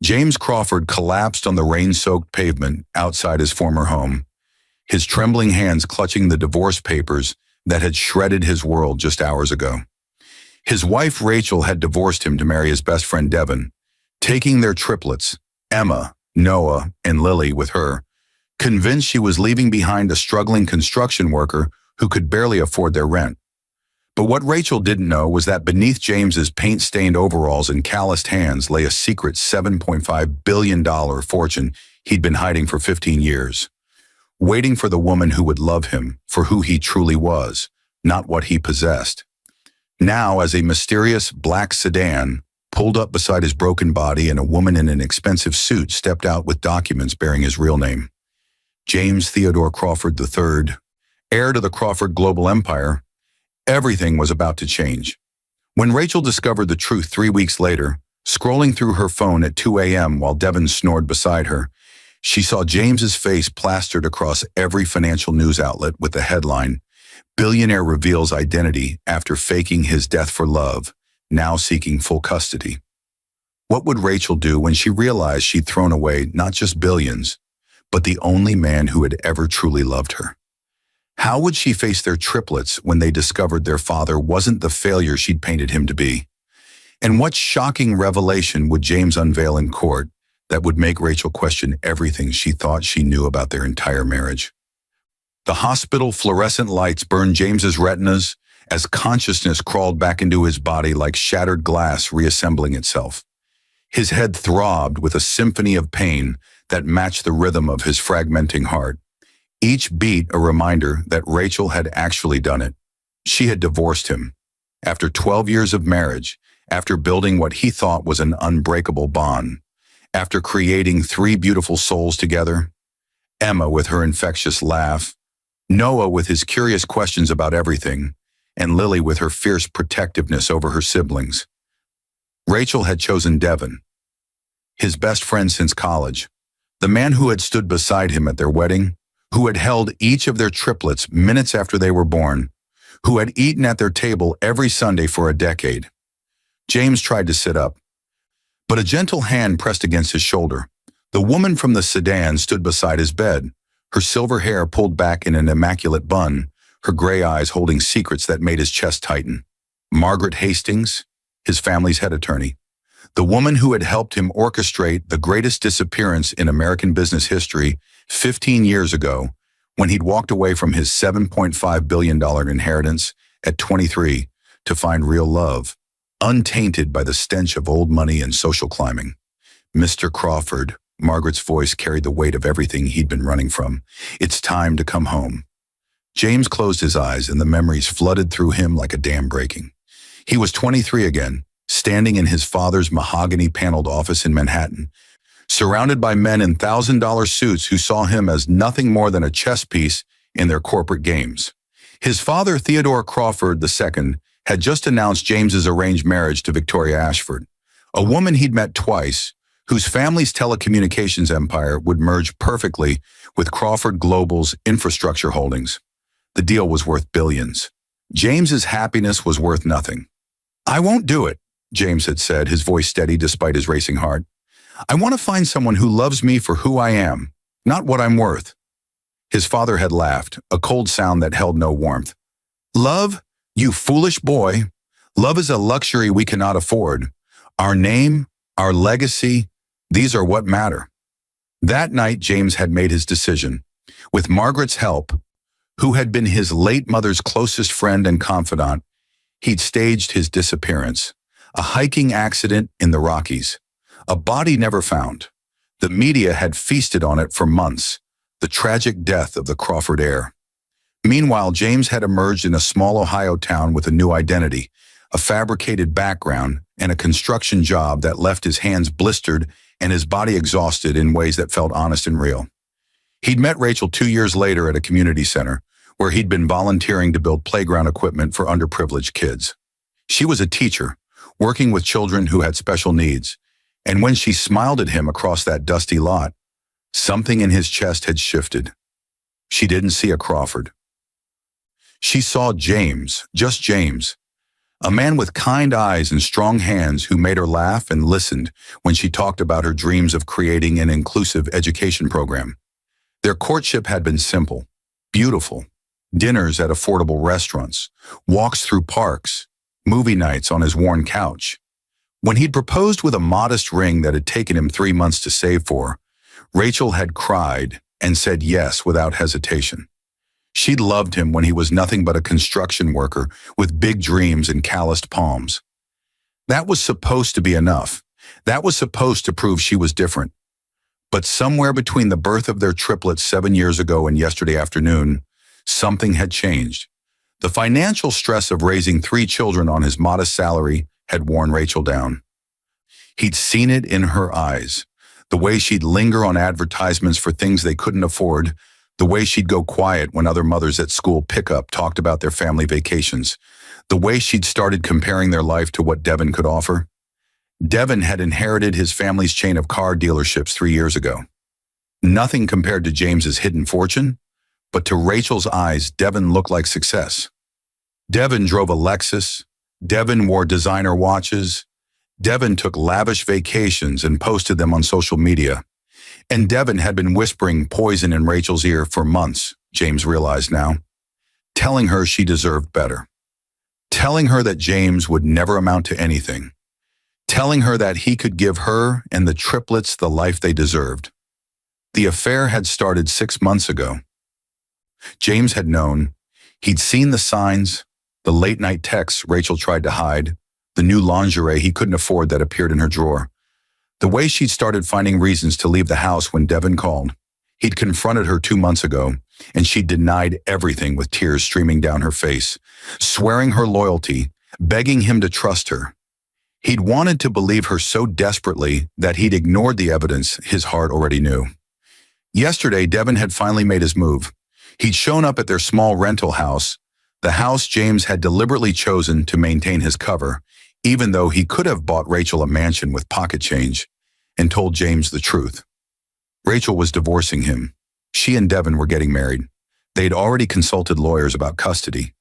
James Crawford collapsed on the rain-soaked pavement outside his former home, his trembling hands clutching the divorce papers that had shredded his world just hours ago. His wife Rachel had divorced him to marry his best friend Devin, taking their triplets, Emma, Noah, and Lily, with her, convinced she was leaving behind a struggling construction worker who could barely afford their rent. But what Rachel didn't know was that beneath James's paint-stained overalls and calloused hands lay a secret $7.5 billion fortune he'd been hiding for 15 years, waiting for the woman who would love him for who he truly was, not what he possessed. Now, as a mysterious black sedan pulled up beside his broken body and a woman in an expensive suit stepped out with documents bearing his real name, James Theodore Crawford III, heir to the Crawford global empire, everything was about to change. When Rachel discovered the truth 3 weeks later, scrolling through her phone at 2 a.m. while Devin snored beside her, she saw James's face plastered across every financial news outlet with the headline, "Billionaire reveals identity after faking his death for love, now seeking full custody." What would Rachel do when she realized she'd thrown away not just billions, but the only man who had ever truly loved her? How would she face their triplets when they discovered their father wasn't the failure she'd painted him to be? And what shocking revelation would James unveil in court that would make Rachel question everything she thought she knew about their entire marriage? The hospital fluorescent lights burned James's retinas as consciousness crawled back into his body like shattered glass reassembling itself. His head throbbed with a symphony of pain that matched the rhythm of his fragmenting heart. Each beat a reminder that Rachel had actually done it. She had divorced him. After 12 years of marriage, after building what he thought was an unbreakable bond, after creating 3 beautiful souls together, Emma with her infectious laugh, Noah with his curious questions about everything, and Lily with her fierce protectiveness over her siblings. Rachel had chosen Devin, his best friend since college, the man who had stood beside him at their wedding, who had held each of their triplets minutes after they were born, who had eaten at their table every Sunday for a decade. James tried to sit up, but a gentle hand pressed against his shoulder. The woman from the sedan stood beside his bed, her silver hair pulled back in an immaculate bun, her gray eyes holding secrets that made his chest tighten. Margaret Hastings, his family's head attorney, the woman who had helped him orchestrate the greatest disappearance in American business history 15 years ago, when he'd walked away from his $7.5 billion inheritance at 23 to find real love, untainted by the stench of old money and social climbing. "Mr. Crawford," Margaret's voice carried the weight of everything he'd been running from. "It's time to come home." James closed his eyes and the memories flooded through him like a dam breaking. He was 23 again, standing in his father's mahogany-paneled office in Manhattan, surrounded by men in $1,000 suits who saw him as nothing more than a chess piece in their corporate games. His father, Theodore Crawford II, had just announced James's arranged marriage to Victoria Ashford, a woman he'd met twice, whose family's telecommunications empire would merge perfectly with Crawford Global's infrastructure holdings. The deal was worth billions. James's happiness was worth nothing. "I won't do it," James had said, his voice steady despite his racing heart. "I want to find someone who loves me for who I am, not what I'm worth." His father had laughed, a cold sound that held no warmth. "Love? You foolish boy. Love is a luxury we cannot afford. Our name, our legacy, these are what matter." That night, James had made his decision. With Margaret's help, who had been his late mother's closest friend and confidant, he'd staged his disappearance. A hiking accident in the Rockies. A body never found. The media had feasted on it for months. The tragic death of the Crawford heir. Meanwhile, James had emerged in a small Ohio town with a new identity, a fabricated background, and a construction job that left his hands blistered and his body exhausted in ways that felt honest and real. He'd met Rachel 2 years later at a community center, where he'd been volunteering to build playground equipment for underprivileged kids. She was a teacher, working with children who had special needs, and when she smiled at him across that dusty lot, something in his chest had shifted. She didn't see a Crawford. She saw James, just James, A man with kind eyes and strong hands who made her laugh and listened when she talked about her dreams of creating an inclusive education program. Their courtship had been simple, beautiful. Dinners at affordable restaurants, walks through parks, movie nights on his worn couch. When he'd proposed with a modest ring that had taken him 3 months to save for, Rachel had cried and said yes without hesitation. She'd loved him when he was nothing but a construction worker with big dreams and calloused palms. That was supposed to be enough. That was supposed to prove she was different. But somewhere between the birth of their triplets 7 years ago and yesterday afternoon, something had changed. The financial stress of raising 3 children on his modest salary had worn Rachel down. He'd seen it in her eyes, the way she'd linger on advertisements for things they couldn't afford, the way she'd go quiet when other mothers at school pickup talked about their family vacations, the way she'd started comparing their life to what Devin could offer. Devin had inherited his family's chain of car dealerships 3 years ago. Nothing compared to James's hidden fortune, but to Rachel's eyes, Devin looked like success. Devin drove a Lexus. Devin wore designer watches. Devin took lavish vacations and posted them on social media. And Devin had been whispering poison in Rachel's ear for months, James realized now, telling her she deserved better, telling her that James would never amount to anything, telling her that he could give her and the triplets the life they deserved. The affair had started 6 months ago. James had known. He'd seen the signs, the late-night texts Rachel tried to hide, the new lingerie he couldn't afford that appeared in her drawer. The way she'd started finding reasons to leave the house when Devin called. He'd confronted her 2 months ago, and she denied everything with tears streaming down her face, swearing her loyalty, begging him to trust her. He'd wanted to believe her so desperately that he'd ignored the evidence his heart already knew. Yesterday, Devin had finally made his move. He'd shown up at their small rental house, the house James had deliberately chosen to maintain his cover, even though he could have bought Rachel a mansion with pocket change, and told James the truth. Rachel was divorcing him. She and Devin were getting married. They'd already consulted lawyers about custody.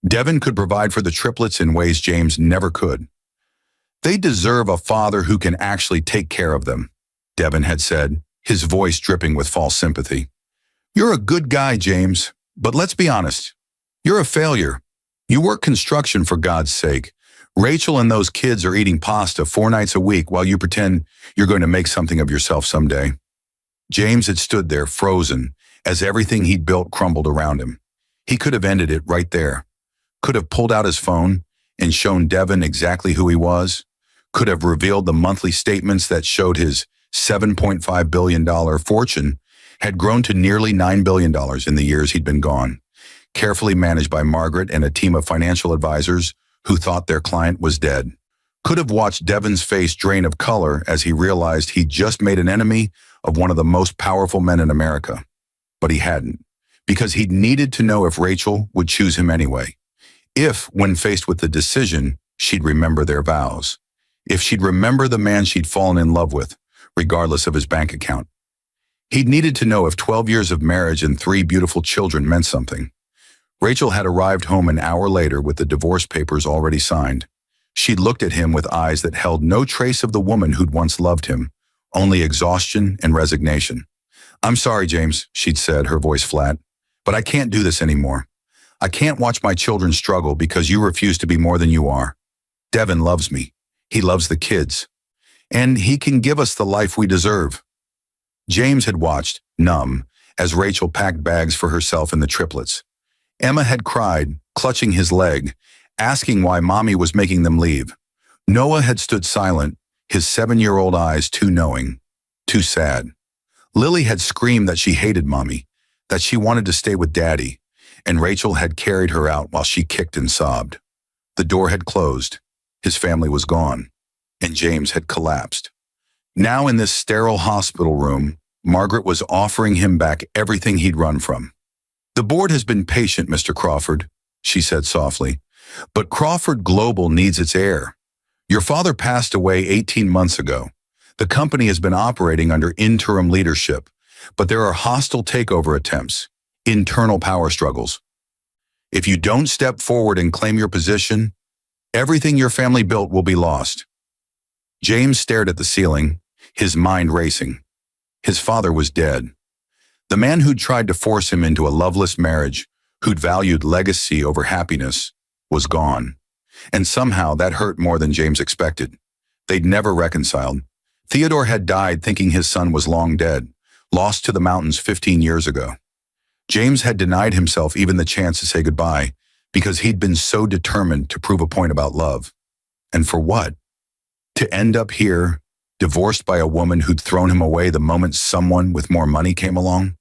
Devin could provide for the triplets in ways James never could. They deserve a father who can actually take care of them, Devin had said, his voice dripping with false sympathy. You're a good guy, James, but let's be honest. You're a failure. You work construction for God's sake. Rachel and those kids are eating pasta 4 nights a week while you pretend you're going to make something of yourself someday. James had stood there frozen as everything he'd built crumbled around him. He could have ended it right there. Could have pulled out his phone and shown Devin exactly who he was. Could have revealed the monthly statements that showed his $7.5 billion fortune had grown to nearly $9 billion in the years he'd been gone, carefully managed by Margaret and a team of financial advisors who thought their client was dead. Could have watched Devin's face drain of color as he realized he'd just made an enemy of one of the most powerful men in America. But he hadn't, because he'd needed to know if Rachel would choose him anyway. If, when faced with the decision, she'd remember their vows. If she'd remember the man she'd fallen in love with, regardless of his bank account. He'd needed to know if 12 years of marriage and 3 beautiful children meant something. Rachel had arrived home an hour later with the divorce papers already signed. She'd looked at him with eyes that held no trace of the woman who'd once loved him, only exhaustion and resignation. I'm sorry, James, she'd said, her voice flat, but I can't do this anymore. I can't watch my children struggle because you refuse to be more than you are. Devin loves me. He loves the kids. And he can give us the life we deserve. James had watched, numb, as Rachel packed bags for herself and the triplets. Emma had cried, clutching his leg, asking why Mommy was making them leave. Noah had stood silent, his 7-year-old eyes too knowing, too sad. Lily had screamed that she hated Mommy, that she wanted to stay with Daddy, and Rachel had carried her out while she kicked and sobbed. The door had closed. His family was gone, and James had collapsed. Now in this sterile hospital room, Margaret was offering him back everything he'd run from. The board has been patient, Mr. Crawford, she said softly, but Crawford Global needs its heir. Your father passed away 18 months ago. The company has been operating under interim leadership, but there are hostile takeover attempts, internal power struggles. If you don't step forward and claim your position, Everything your family built will be lost. James stared at the ceiling, his mind racing. His father was dead. The man who'd tried to force him into a loveless marriage, who'd valued legacy over happiness, was gone. And somehow that hurt more than James expected. They'd never reconciled. Theodore had died thinking his son was long dead, lost to the mountains 15 years ago. James had denied himself even the chance to say goodbye because he'd been so determined to prove a point about love. And for what? To end up here, divorced by a woman who'd thrown him away the moment someone with more money came along?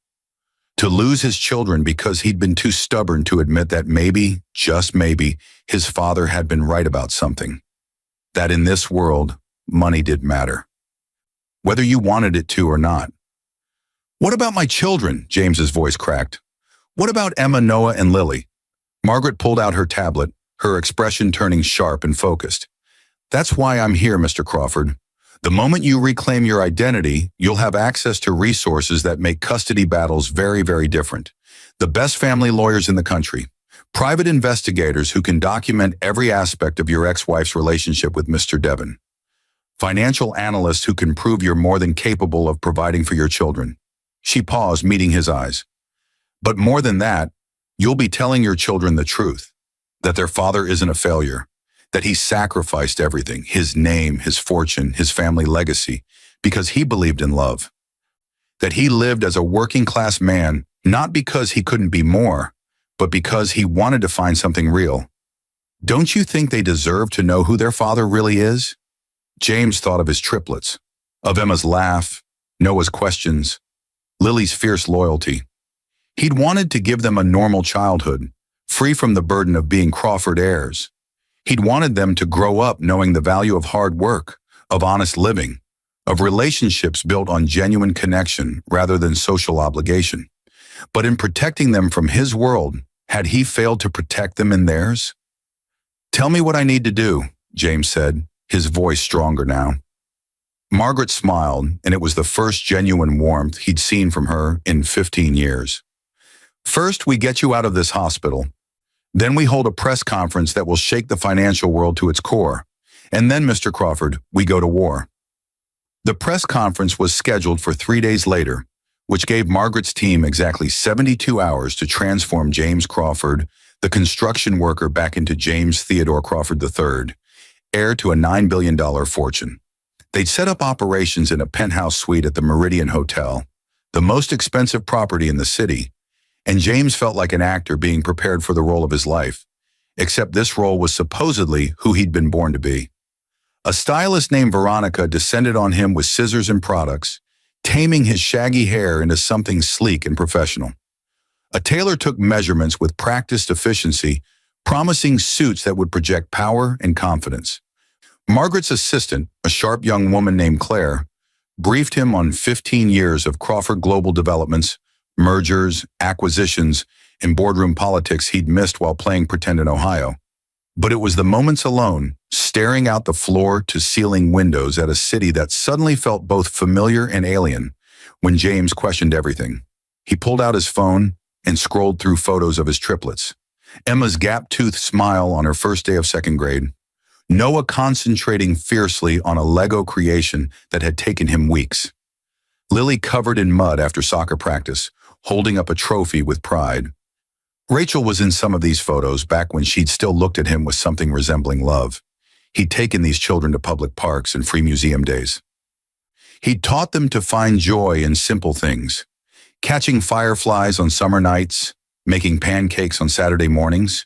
To lose his children because he'd been too stubborn to admit that maybe, just maybe, his father had been right about something. That in this world, money did matter. Whether you wanted it to or not. What about my children? James's voice cracked. What about Emma, Noah, and Lily? Margaret pulled out her tablet, her expression turning sharp and focused. That's why I'm here, Mr. Crawford. The moment you reclaim your identity, you'll have access to resources that make custody battles very, very different. The best family lawyers in the country, private investigators who can document every aspect of your ex-wife's relationship with Mr. Devon, financial analysts who can prove you're more than capable of providing for your children. She paused, meeting his eyes. But more than that, you'll be telling your children the truth, that their father isn't a failure, that he sacrificed everything, his name, his fortune, his family legacy, because he believed in love. That he lived as a working-class man, not because he couldn't be more, but because he wanted to find something real. Don't you think they deserve to know who their father really is? James thought of his triplets, of Emma's laugh, Noah's questions, Lily's fierce loyalty. He'd wanted to give them a normal childhood, free from the burden of being Crawford heirs. He'd wanted them to grow up knowing the value of hard work, of honest living, of relationships built on genuine connection rather than social obligation. But in protecting them from his world, had he failed to protect them in theirs? Tell me what I need to do, James said, his voice stronger now. Margaret smiled, and it was the first genuine warmth he'd seen from her in 15 years. First, we get you out of this hospital. Then we hold a press conference that will shake the financial world to its core. And then, Mr. Crawford, we go to war. The press conference was scheduled for 3 days later, which gave Margaret's team exactly 72 hours to transform James Crawford, the construction worker, back into James Theodore Crawford III, heir to a $9 billion fortune. They'd set up operations in a penthouse suite at the Meridian Hotel, the most expensive property in the city, and James felt like an actor being prepared for the role of his life, except this role was supposedly who he'd been born to be. A stylist named Veronica descended on him with scissors and products, taming his shaggy hair into something sleek and professional. A tailor took measurements with practiced efficiency, promising suits that would project power and confidence. Margaret's assistant, a sharp young woman named Claire, briefed him on 15 years of Crawford Global Developments, mergers, acquisitions, and boardroom politics he'd missed while playing pretend in Ohio. But it was the moments alone, staring out the floor-to-ceiling windows at a city that suddenly felt both familiar and alien, when James questioned everything. He pulled out his phone and scrolled through photos of his triplets. Emma's gap-toothed smile on her first day of second grade. Noah concentrating fiercely on a Lego creation that had taken him weeks. Lily covered in mud after soccer practice, holding up a trophy with pride. Rachel was in some of these photos back when she'd still looked at him with something resembling love. He'd taken these children to public parks and free museum days. He'd taught them to find joy in simple things, catching fireflies on summer nights, making pancakes on Saturday mornings,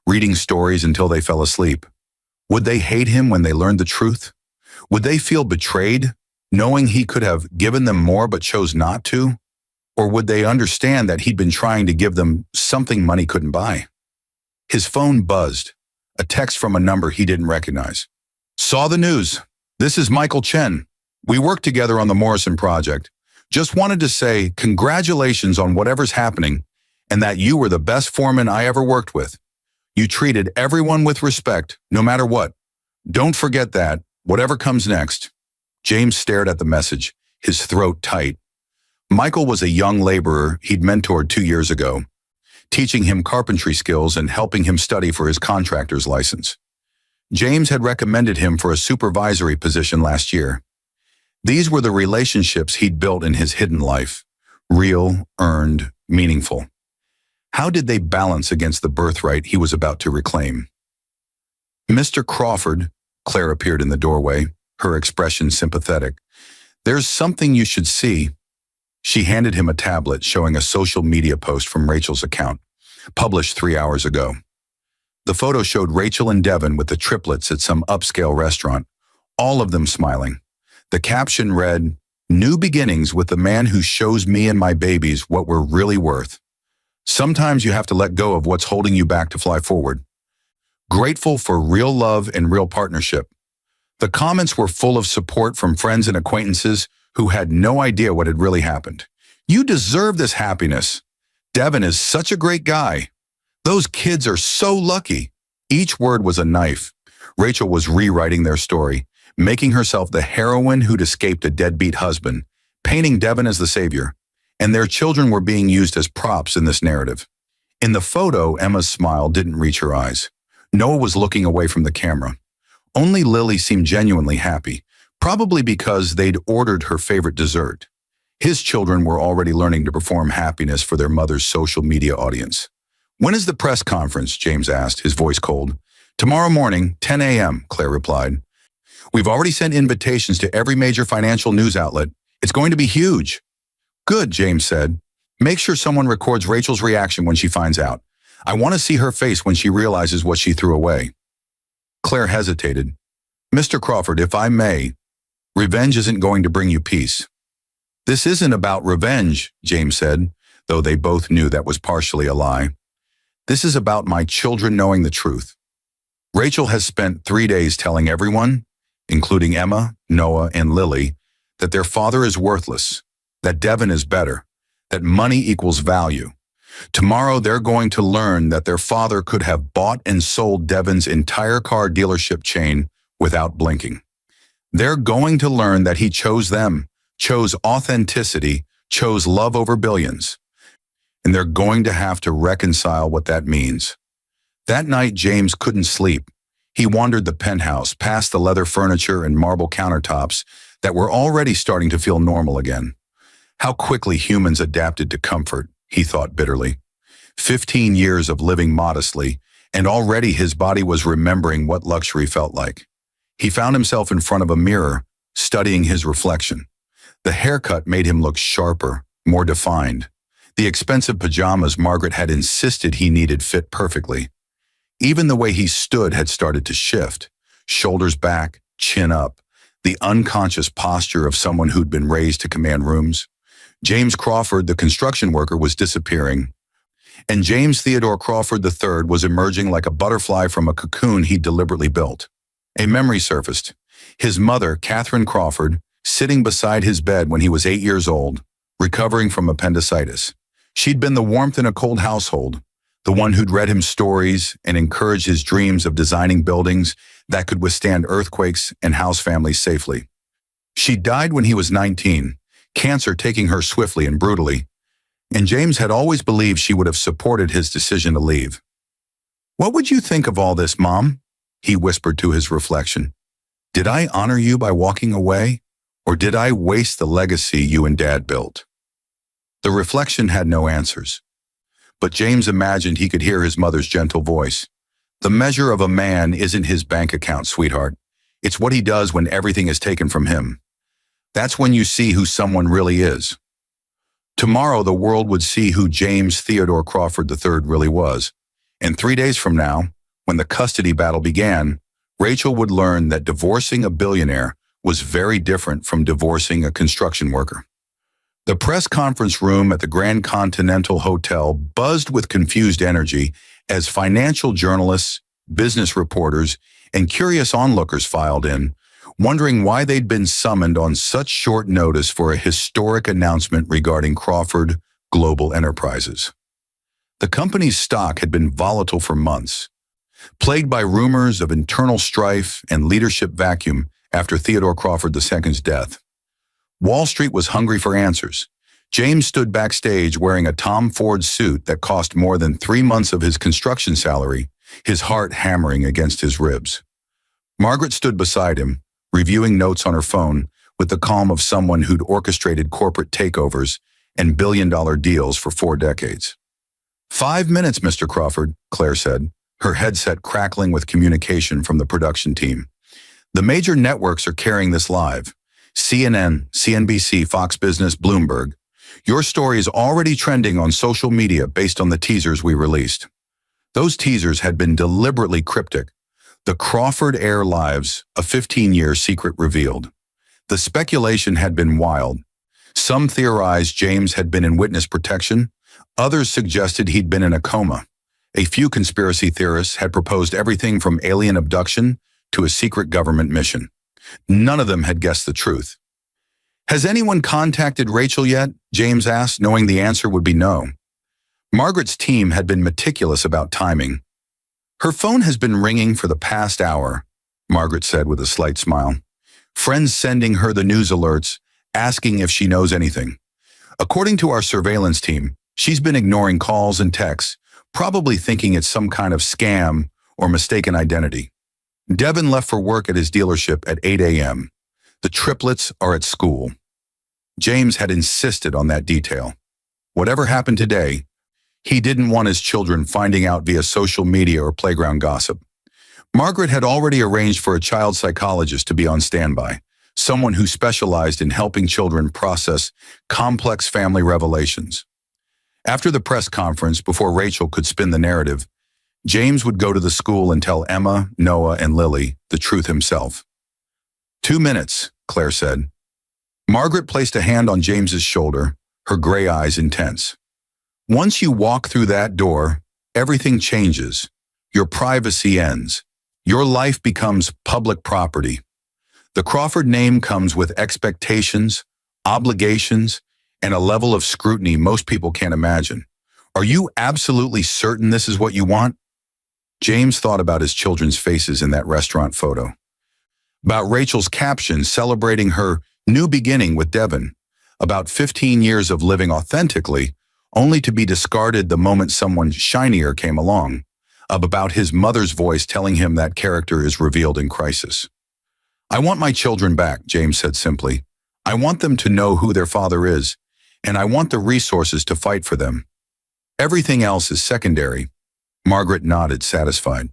reading stories until they fell asleep. Would they hate him when they learned the truth? Would they feel betrayed, knowing he could have given them more but chose not to? Or would they understand that he'd been trying to give them something money couldn't buy? His phone buzzed, a text from a number he didn't recognize. Saw the news. This is Michael Chen. We worked together on the Morrison project. Just wanted to say congratulations on whatever's happening and that you were the best foreman I ever worked with. You treated everyone with respect, no matter what. Don't forget that, whatever comes next. James stared at the message, his throat tight. Michael was a young laborer he'd mentored 2 years ago, teaching him carpentry skills and helping him study for his contractor's license. James had recommended him for a supervisory position last year. These were the relationships he'd built in his hidden life. Real, earned, meaningful. How did they balance against the birthright he was about to reclaim? Mr. Crawford, Claire appeared in the doorway, her expression sympathetic. There's something you should see. She handed him a tablet showing a social media post from Rachel's account, published 3 hours ago. The photo showed Rachel and Devin with the triplets at some upscale restaurant, all of them smiling. The caption read, "New beginnings with the man who shows me and my babies what we're really worth. Sometimes you have to let go of what's holding you back to fly forward. Grateful for real love and real partnership." The comments were full of support from friends and acquaintances who had no idea what had really happened. "You deserve this happiness. Devin is such a great guy. Those kids are so lucky." Each word was a knife. Rachel was rewriting their story, making herself the heroine who'd escaped a deadbeat husband, painting Devin as the savior, and their children were being used as props in this narrative. In the photo, Emma's smile didn't reach her eyes. Noah was looking away from the camera. Only Lily seemed genuinely happy, probably because they'd ordered her favorite dessert. His children were already learning to perform happiness for their mother's social media audience. "When is the press conference?" James asked, his voice cold. "Tomorrow morning, 10 a.m., Claire replied. "We've already sent invitations to every major financial news outlet. It's going to be huge." "Good," James said. "Make sure someone records Rachel's reaction when she finds out. I want to see her face when she realizes what she threw away." Claire hesitated. "Mr. Crawford, if I may, revenge isn't going to bring you peace." "This isn't about revenge," James said, though they both knew that was partially a lie. "This is about my children knowing the truth. Rachel has spent 3 days telling everyone, including Emma, Noah, and Lily, that their father is worthless, that Devin is better, that money equals value. Tomorrow they're going to learn that their father could have bought and sold Devin's entire car dealership chain without blinking. They're going to learn that he chose them, chose authenticity, chose love over billions. And they're going to have to reconcile what that means." That night, James couldn't sleep. He wandered the penthouse, past the leather furniture and marble countertops that were already starting to feel normal again. How quickly humans adapted to comfort, he thought bitterly. 15 years of living modestly, and already his body was remembering what luxury felt like. He found himself in front of a mirror, studying his reflection. The haircut made him look sharper, more defined. The expensive pajamas Margaret had insisted he needed fit perfectly. Even the way he stood had started to shift. Shoulders back, chin up, the unconscious posture of someone who'd been raised to command rooms. James Crawford, the construction worker, was disappearing, and James Theodore Crawford III was emerging like a butterfly from a cocoon he'd deliberately built. A memory surfaced. His mother, Catherine Crawford, sitting beside his bed when he was 8 years old, recovering from appendicitis. She'd been the warmth in a cold household, the one who'd read him stories and encouraged his dreams of designing buildings that could withstand earthquakes and house families safely. She died when he was 19, cancer taking her swiftly and brutally, and James had always believed she would have supported his decision to leave. "What would you think of all this, Mom?" he whispered to his reflection. "Did I honor you by walking away, or did I waste the legacy you and Dad built?" The reflection had no answers, but James imagined he could hear his mother's gentle voice. "The measure of a man isn't his bank account, sweetheart. It's what he does when everything is taken from him. That's when you see who someone really is." Tomorrow the world would see who James Theodore Crawford III really was. And 3 days from now, when the custody battle began, Rachel would learn that divorcing a billionaire was very different from divorcing a construction worker. The press conference room at the Grand Continental Hotel buzzed with confused energy as financial journalists, business reporters, and curious onlookers filed in, wondering why they'd been summoned on such short notice for a historic announcement regarding Crawford Global Enterprises. The company's stock had been volatile for months, plagued by rumors of internal strife and leadership vacuum after Theodore Crawford II's death. Wall Street was hungry for answers. James stood backstage wearing a Tom Ford suit that cost more than 3 months of his construction salary, his heart hammering against his ribs. Margaret stood beside him, reviewing notes on her phone with the calm of someone who'd orchestrated corporate takeovers and billion-dollar deals for 4 decades. 5 minutes, Mr. Crawford, Claire said, her headset crackling with communication from the production team. The major networks are carrying this live. CNN, CNBC, Fox Business, Bloomberg. Your story is already trending on social media based on the teasers we released. Those teasers had been deliberately cryptic. The Crawford heir lives, a 15-year secret revealed. The speculation had been wild. Some theorized James had been in witness protection. Others suggested he'd been in a coma. A few conspiracy theorists had proposed everything from alien abduction to a secret government mission. None of them had guessed the truth. Has anyone contacted Rachel yet? James asked, knowing the answer would be no. Margaret's team had been meticulous about timing. Her phone has been ringing for the past hour, Margaret said with a slight smile. Friends sending her the news alerts, asking if she knows anything. According to our surveillance team, she's been ignoring calls and texts, probably thinking it's some kind of scam or mistaken identity. Devin left for work at his dealership at 8 a.m. The triplets are at school. James had insisted on that detail. Whatever happened today, he didn't want his children finding out via social media or playground gossip. Margaret had already arranged for a child psychologist to be on standby, someone who specialized in helping children process complex family revelations. After the press conference, before Rachel could spin the narrative, James would go to the school and tell Emma, Noah, and Lily the truth himself. 2 minutes, Claire said. Margaret placed a hand on James's shoulder, her gray eyes intense. Once you walk through that door, everything changes. Your privacy ends. Your life becomes public property. The Crawford name comes with expectations, obligations, and a level of scrutiny most people can't imagine. Are you absolutely certain this is what you want? James thought about his children's faces in that restaurant photo. About Rachel's caption celebrating her new beginning with Devin. About 15 years of living authentically, only to be discarded the moment someone shinier came along. About his mother's voice telling him that character is revealed in crisis. I want my children back, James said simply. I want them to know who their father is, and I want the resources to fight for them. Everything else is secondary. Margaret nodded, satisfied.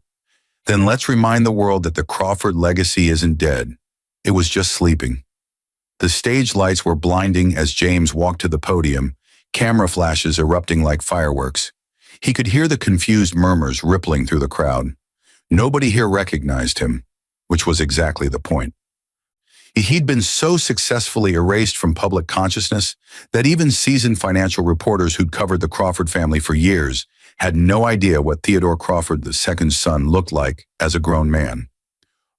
Then let's remind the world that the Crawford legacy isn't dead. It was just sleeping. The stage lights were blinding as James walked to the podium, camera flashes erupting like fireworks. He could hear the confused murmurs rippling through the crowd. Nobody here recognized him, which was exactly the point. He'd been so successfully erased from public consciousness that even seasoned financial reporters who'd covered the Crawford family for years had no idea what Theodore Crawford II's son looked like as a grown man.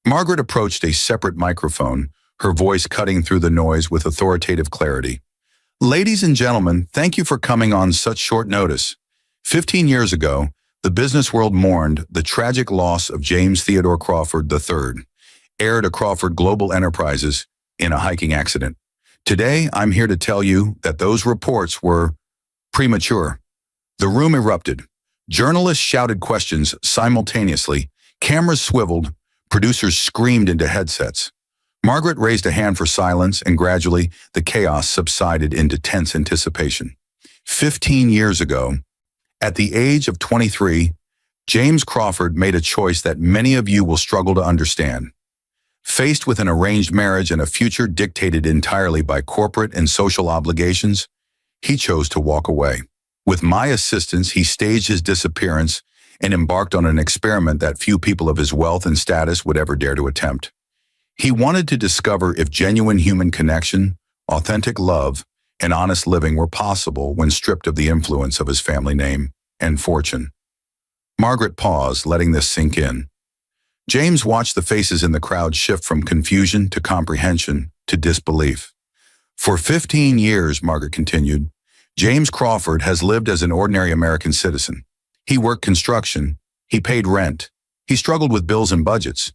Margaret approached a separate microphone, her voice cutting through the noise with authoritative clarity. Ladies and gentlemen, thank you for coming on such short notice. 15 years ago, the business world mourned the tragic loss of James Theodore Crawford III, heir to Crawford Global Enterprises, in a hiking accident. Today, I'm here to tell you that those reports were premature. The room erupted. Journalists shouted questions simultaneously. Cameras swiveled. Producers screamed into headsets. Margaret raised a hand for silence, and gradually, the chaos subsided into tense anticipation. 15 years ago, at the age of 23, James Crawford made a choice that many of you will struggle to understand. Faced with an arranged marriage and a future dictated entirely by corporate and social obligations, he chose to walk away. With my assistance, he staged his disappearance and embarked on an experiment that few people of his wealth and status would ever dare to attempt. He wanted to discover if genuine human connection, authentic love, and honest living were possible when stripped of the influence of his family name and fortune. Margaret paused, letting this sink in. James watched the faces in the crowd shift from confusion to comprehension to disbelief. For 15 years, Margaret continued, James Crawford has lived as an ordinary American citizen. He worked construction. He paid rent. He struggled with bills and budgets.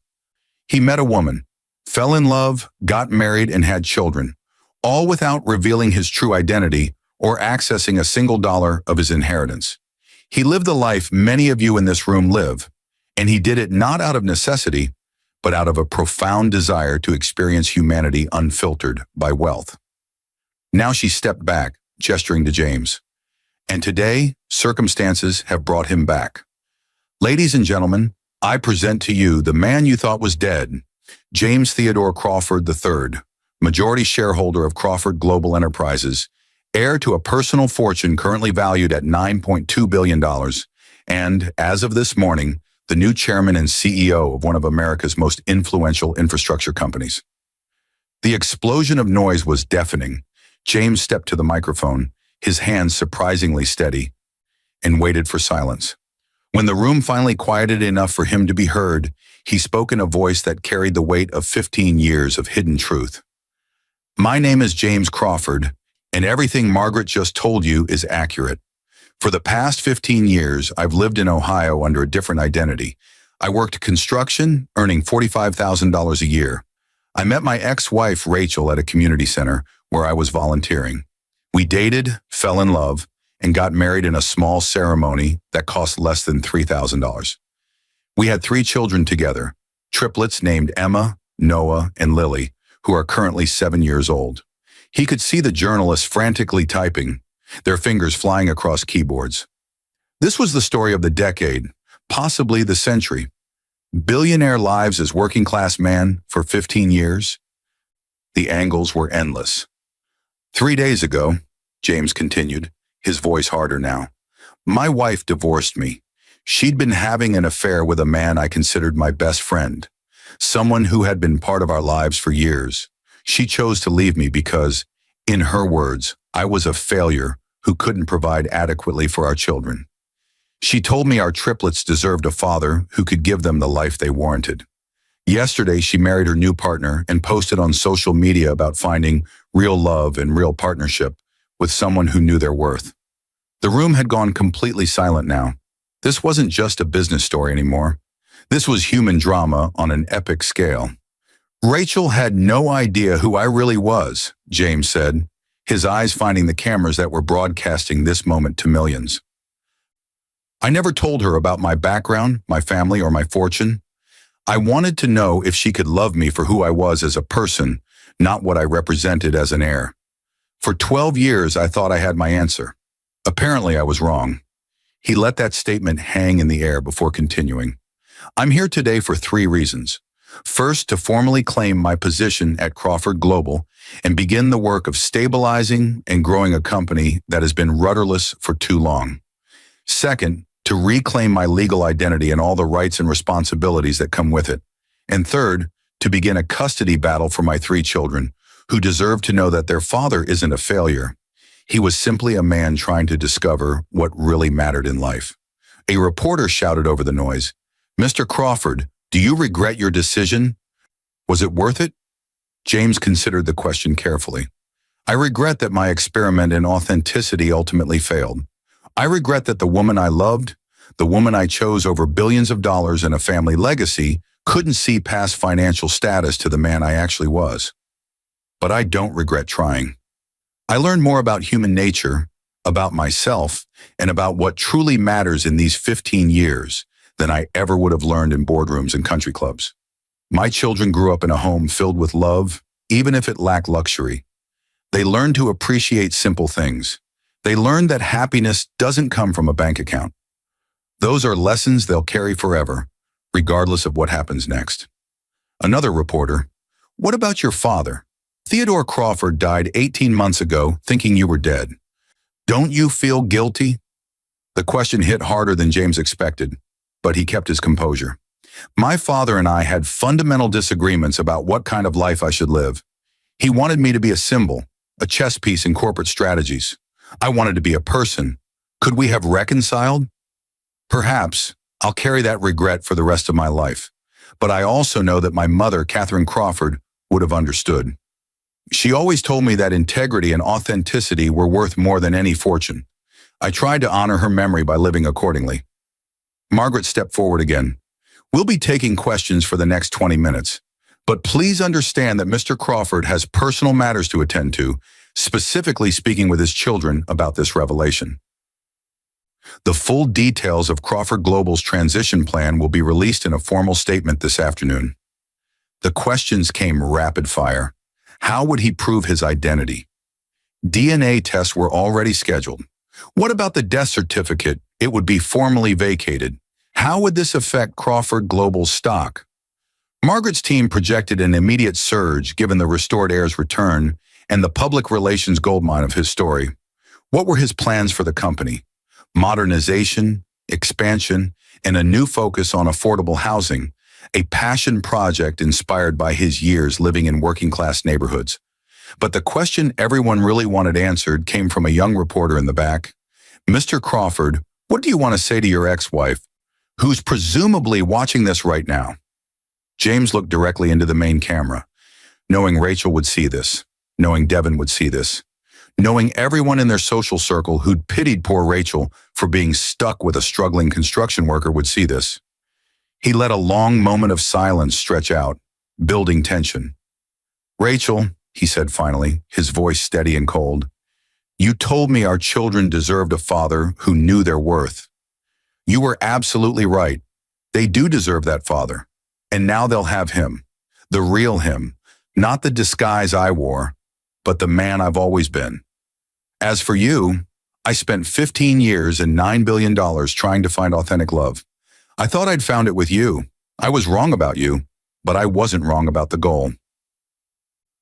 He met a woman, fell in love, got married, and had children, all without revealing his true identity or accessing a single dollar of his inheritance. He lived the life many of you in this room live, and he did it not out of necessity, but out of a profound desire to experience humanity unfiltered by wealth. Now she stepped back, gesturing to James. And today, circumstances have brought him back. Ladies and gentlemen, I present to you the man you thought was dead, James Theodore Crawford III, majority shareholder of Crawford Global Enterprises, heir to a personal fortune currently valued at $9.2 billion, and, as of this morning, the new chairman and CEO of one of America's most influential infrastructure companies. The explosion of noise was deafening. James stepped to the microphone, his hands surprisingly steady, and waited for silence. When the room finally quieted enough for him to be heard, he spoke in a voice that carried the weight of 15 years of hidden truth. My name is James Crawford, and everything Margaret just told you is accurate. For the past 15 years, I've lived in Ohio under a different identity. I worked construction, earning $45,000 a year. I met my ex-wife, Rachel, at a community center where I was volunteering. We dated, fell in love, and got married in a small ceremony that cost less than $3,000. We had 3 children together, triplets named Emma, Noah, and Lily, who are currently 7 years old. He could see the journalists frantically typing, their fingers flying across keyboards. This was the story of the decade, possibly the century. Billionaire lives as working-class man for 15 years. The angles were endless. 3 days ago, James continued, his voice harder now, my wife divorced me. She'd been having an affair with a man I considered my best friend, someone who had been part of our lives for years. She chose to leave me because, in her words, I was a failure who couldn't provide adequately for our children. She told me our triplets deserved a father who could give them the life they warranted. Yesterday, she married her new partner and posted on social media about finding real love and real partnership with someone who knew their worth. The room had gone completely silent now. This wasn't just a business story anymore. This was human drama on an epic scale. Rachel had no idea who I really was, James said, his eyes finding the cameras that were broadcasting this moment to millions. I never told her about my background, my family, or my fortune. I wanted to know if she could love me for who I was as a person, not what I represented as an heir. For 12 years, I thought I had my answer. Apparently, I was wrong. He let that statement hang in the air before continuing. I'm here today for 3 reasons. First, to formally claim my position at Crawford Global and begin the work of stabilizing and growing a company that has been rudderless for too long. Second, to reclaim my legal identity and all the rights and responsibilities that come with it. And third, to begin a custody battle for my 3 children, who deserve to know that their father isn't a failure. He was simply a man trying to discover what really mattered in life. A reporter shouted over the noise, "Mr. Crawford, do you regret your decision? Was it worth it?" James considered the question carefully. I regret that my experiment in authenticity ultimately failed. I regret that the woman I loved, the woman I chose over billions of dollars and a family legacy, couldn't see past financial status to the man I actually was. But I don't regret trying. I learned more about human nature, about myself, and about what truly matters in these 15 years than I ever would have learned in boardrooms and country clubs. My children grew up in a home filled with love, even if it lacked luxury. They learned to appreciate simple things. They learned that happiness doesn't come from a bank account. Those are lessons they'll carry forever, regardless of what happens next. Another reporter, "What about your father? Theodore Crawford died 18 months ago, thinking you were dead. Don't you feel guilty?" The question hit harder than James expected, but he kept his composure. My father and I had fundamental disagreements about what kind of life I should live. He wanted me to be a symbol, a chess piece in corporate strategies. I wanted to be a person. Could we have reconciled? Perhaps. I'll carry that regret for the rest of my life. But I also know that my mother, Catherine Crawford, would have understood. She always told me that integrity and authenticity were worth more than any fortune. I tried to honor her memory by living accordingly. Margaret stepped forward again. We'll be taking questions for the next 20 minutes, but please understand that Mr. Crawford has personal matters to attend to, specifically speaking with his children about this revelation. The full details of Crawford Global's transition plan will be released in a formal statement this afternoon. The questions came rapid fire. How would he prove his identity? DNA tests were already scheduled. What about the death certificate? It would be formally vacated. How would this affect Crawford Global's stock? Margaret's team projected an immediate surge given the restored heir's return and the public relations goldmine of his story. What were his plans for the company? Modernization, expansion, and a new focus on affordable housing, a passion project inspired by his years living in working-class neighborhoods. But the question everyone really wanted answered came from a young reporter in the back. Mr. Crawford, what do you want to say to your ex-wife, who's presumably watching this right now? James looked directly into the main camera, knowing Rachel would see this, knowing Devin would see this, knowing everyone in their social circle who'd pitied poor Rachel for being stuck with a struggling construction worker would see this. He let a long moment of silence stretch out, building tension. Rachel, he said finally, his voice steady and cold, you told me our children deserved a father who knew their worth. You were absolutely right. They do deserve that father. And now they'll have him, the real him, not the disguise I wore, but the man I've always been. As for you, I spent 15 years and $9 billion trying to find authentic love. I thought I'd found it with you. I was wrong about you, but I wasn't wrong about the goal.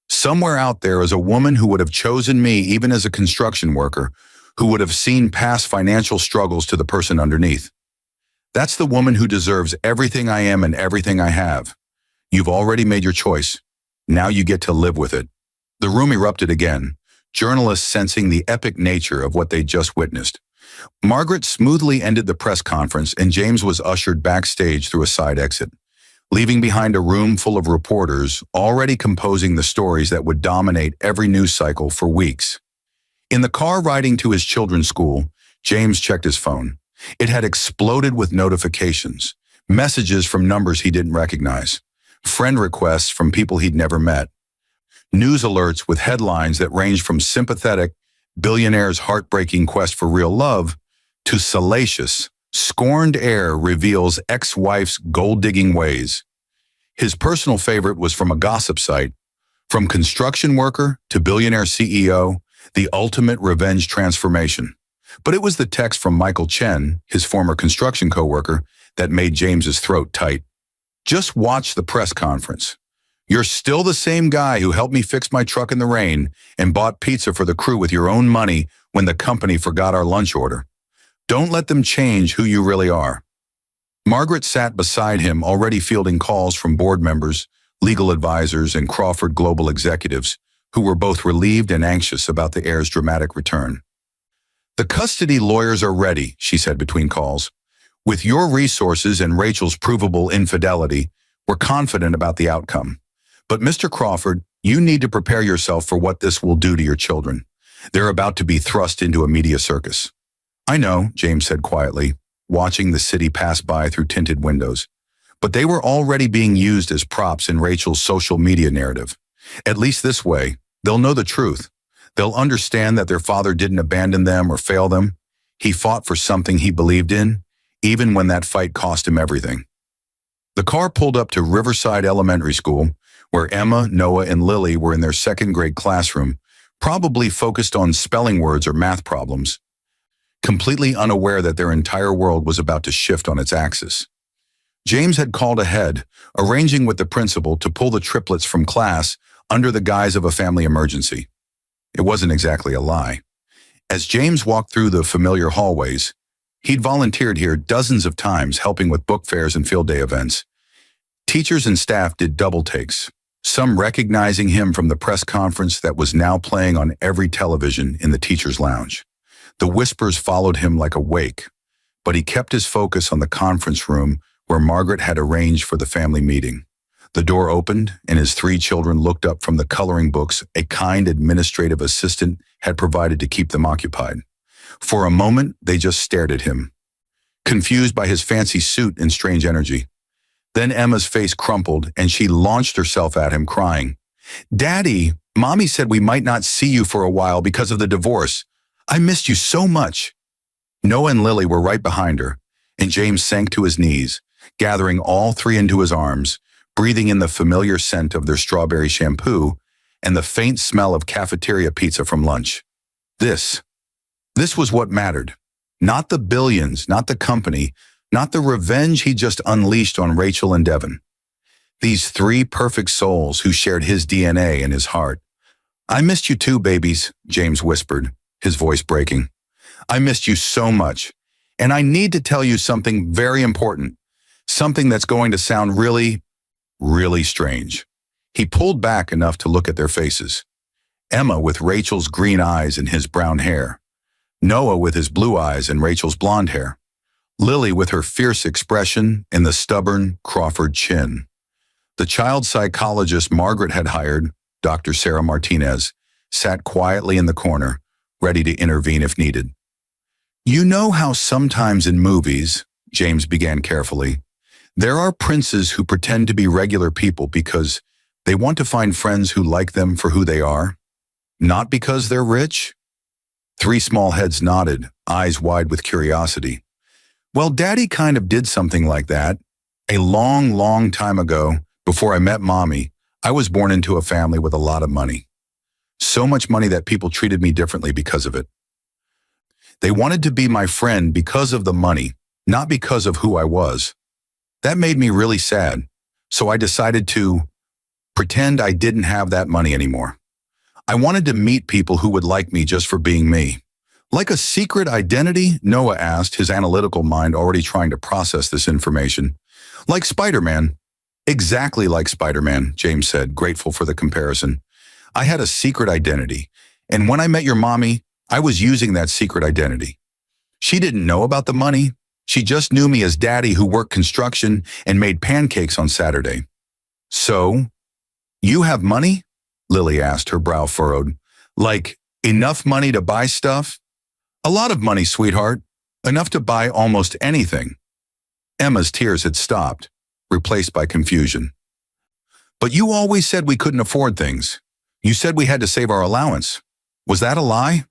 Somewhere out there is a woman who would have chosen me even as a construction worker, who would have seen past financial struggles to the person underneath. That's the woman who deserves everything I am and everything I have. You've already made your choice. Now you get to live with it. The room erupted again, journalists sensing the epic nature of what they'd just witnessed. Margaret smoothly ended the press conference and James was ushered backstage through a side exit, leaving behind a room full of reporters already composing the stories that would dominate every news cycle for weeks. In the car riding to his children's school, James checked his phone. It had exploded with notifications, messages from numbers he didn't recognize, friend requests from people he'd never met, news alerts with headlines that ranged from sympathetic, billionaire's heartbreaking quest for real love, to salacious, scorned heir reveals ex-wife's gold-digging ways. His personal favorite was from a gossip site. From construction worker to billionaire CEO, the ultimate revenge transformation. But it was the text from Michael Chen, his former construction coworker, that made James's throat tight. Just watch the press conference. You're still the same guy who helped me fix my truck in the rain and bought pizza for the crew with your own money when the company forgot our lunch order. Don't let them change who you really are. Margaret sat beside him, already fielding calls from board members, legal advisors, and Crawford Global executives, who were both relieved and anxious about the heir's dramatic return. The custody lawyers are ready, she said between calls. With your resources and Rachel's provable infidelity, we're confident about the outcome. But Mr. Crawford, you need to prepare yourself for what this will do to your children. They're about to be thrust into a media circus. I know, James said quietly, watching the city pass by through tinted windows. But they were already being used as props in Rachel's social media narrative. At least this way, they'll know the truth. They'll understand that their father didn't abandon them or fail them. He fought for something he believed in, even when that fight cost him everything. The car pulled up to Riverside Elementary School, where Emma, Noah, and Lily were in their second-grade classroom, probably focused on spelling words or math problems, completely unaware that their entire world was about to shift on its axis. James had called ahead, arranging with the principal to pull the triplets from class under the guise of a family emergency. It wasn't exactly a lie. As James walked through the familiar hallways, he'd volunteered here dozens of times helping with book fairs and field day events. Teachers and staff did double takes, some recognizing him from the press conference that was now playing on every television in the teacher's lounge. The whispers followed him like a wake, but he kept his focus on the conference room where Margaret had arranged for the family meeting. The door opened, and his 3 children looked up from the coloring books a kind administrative assistant had provided to keep them occupied. For a moment, they just stared at him, confused by his fancy suit and strange energy. Then Emma's face crumpled, and she launched herself at him, crying, "Daddy, Mommy said we might not see you for a while because of the divorce. I missed you so much." Noah and Lily were right behind her, and James sank to his knees, gathering all 3 into his arms, breathing in the familiar scent of their strawberry shampoo and the faint smell of cafeteria pizza from lunch. This was what mattered. Not the billions, not the company, not the revenge he just unleashed on Rachel and Devin. These three perfect souls who shared his DNA and his heart. "I missed you too, babies," James whispered, his voice breaking. "I missed you so much. And I need to tell you something very important. Something that's going to sound really, really strange." He pulled back enough to look at their faces. Emma with Rachel's green eyes and his brown hair. Noah with his blue eyes and Rachel's blonde hair. Lily with her fierce expression and the stubborn Crawford chin. The child psychologist Margaret had hired, Dr. Sarah Martinez, sat quietly in the corner, ready to intervene if needed. "You know how sometimes in movies," James began carefully, "there are princes who pretend to be regular people because they want to find friends who like them for who they are, not because they're rich?" Three small heads nodded, eyes wide with curiosity. "Well, Daddy kind of did something like that. A long, long time ago, before I met Mommy, I was born into a family with a lot of money. So much money that people treated me differently because of it. They wanted to be my friend because of the money, not because of who I was. That made me really sad, so I decided to pretend I didn't have that money anymore. I wanted to meet people who would like me just for being me." "Like a secret identity?" Noah asked, his analytical mind already trying to process this information. "Like Spider-Man." "Exactly like Spider-Man," James said, grateful for the comparison. "I had a secret identity, and when I met your mommy, I was using that secret identity. She didn't know about the money. She just knew me as Daddy who worked construction and made pancakes on Saturday." "So, you have money?" Lily asked, her brow furrowed. "Like, enough money to buy stuff?" "A lot of money, sweetheart. Enough to buy almost anything." Emma's tears had stopped, replaced by confusion. "But you always said we couldn't afford things. You said we had to save our allowance. Was that a lie?"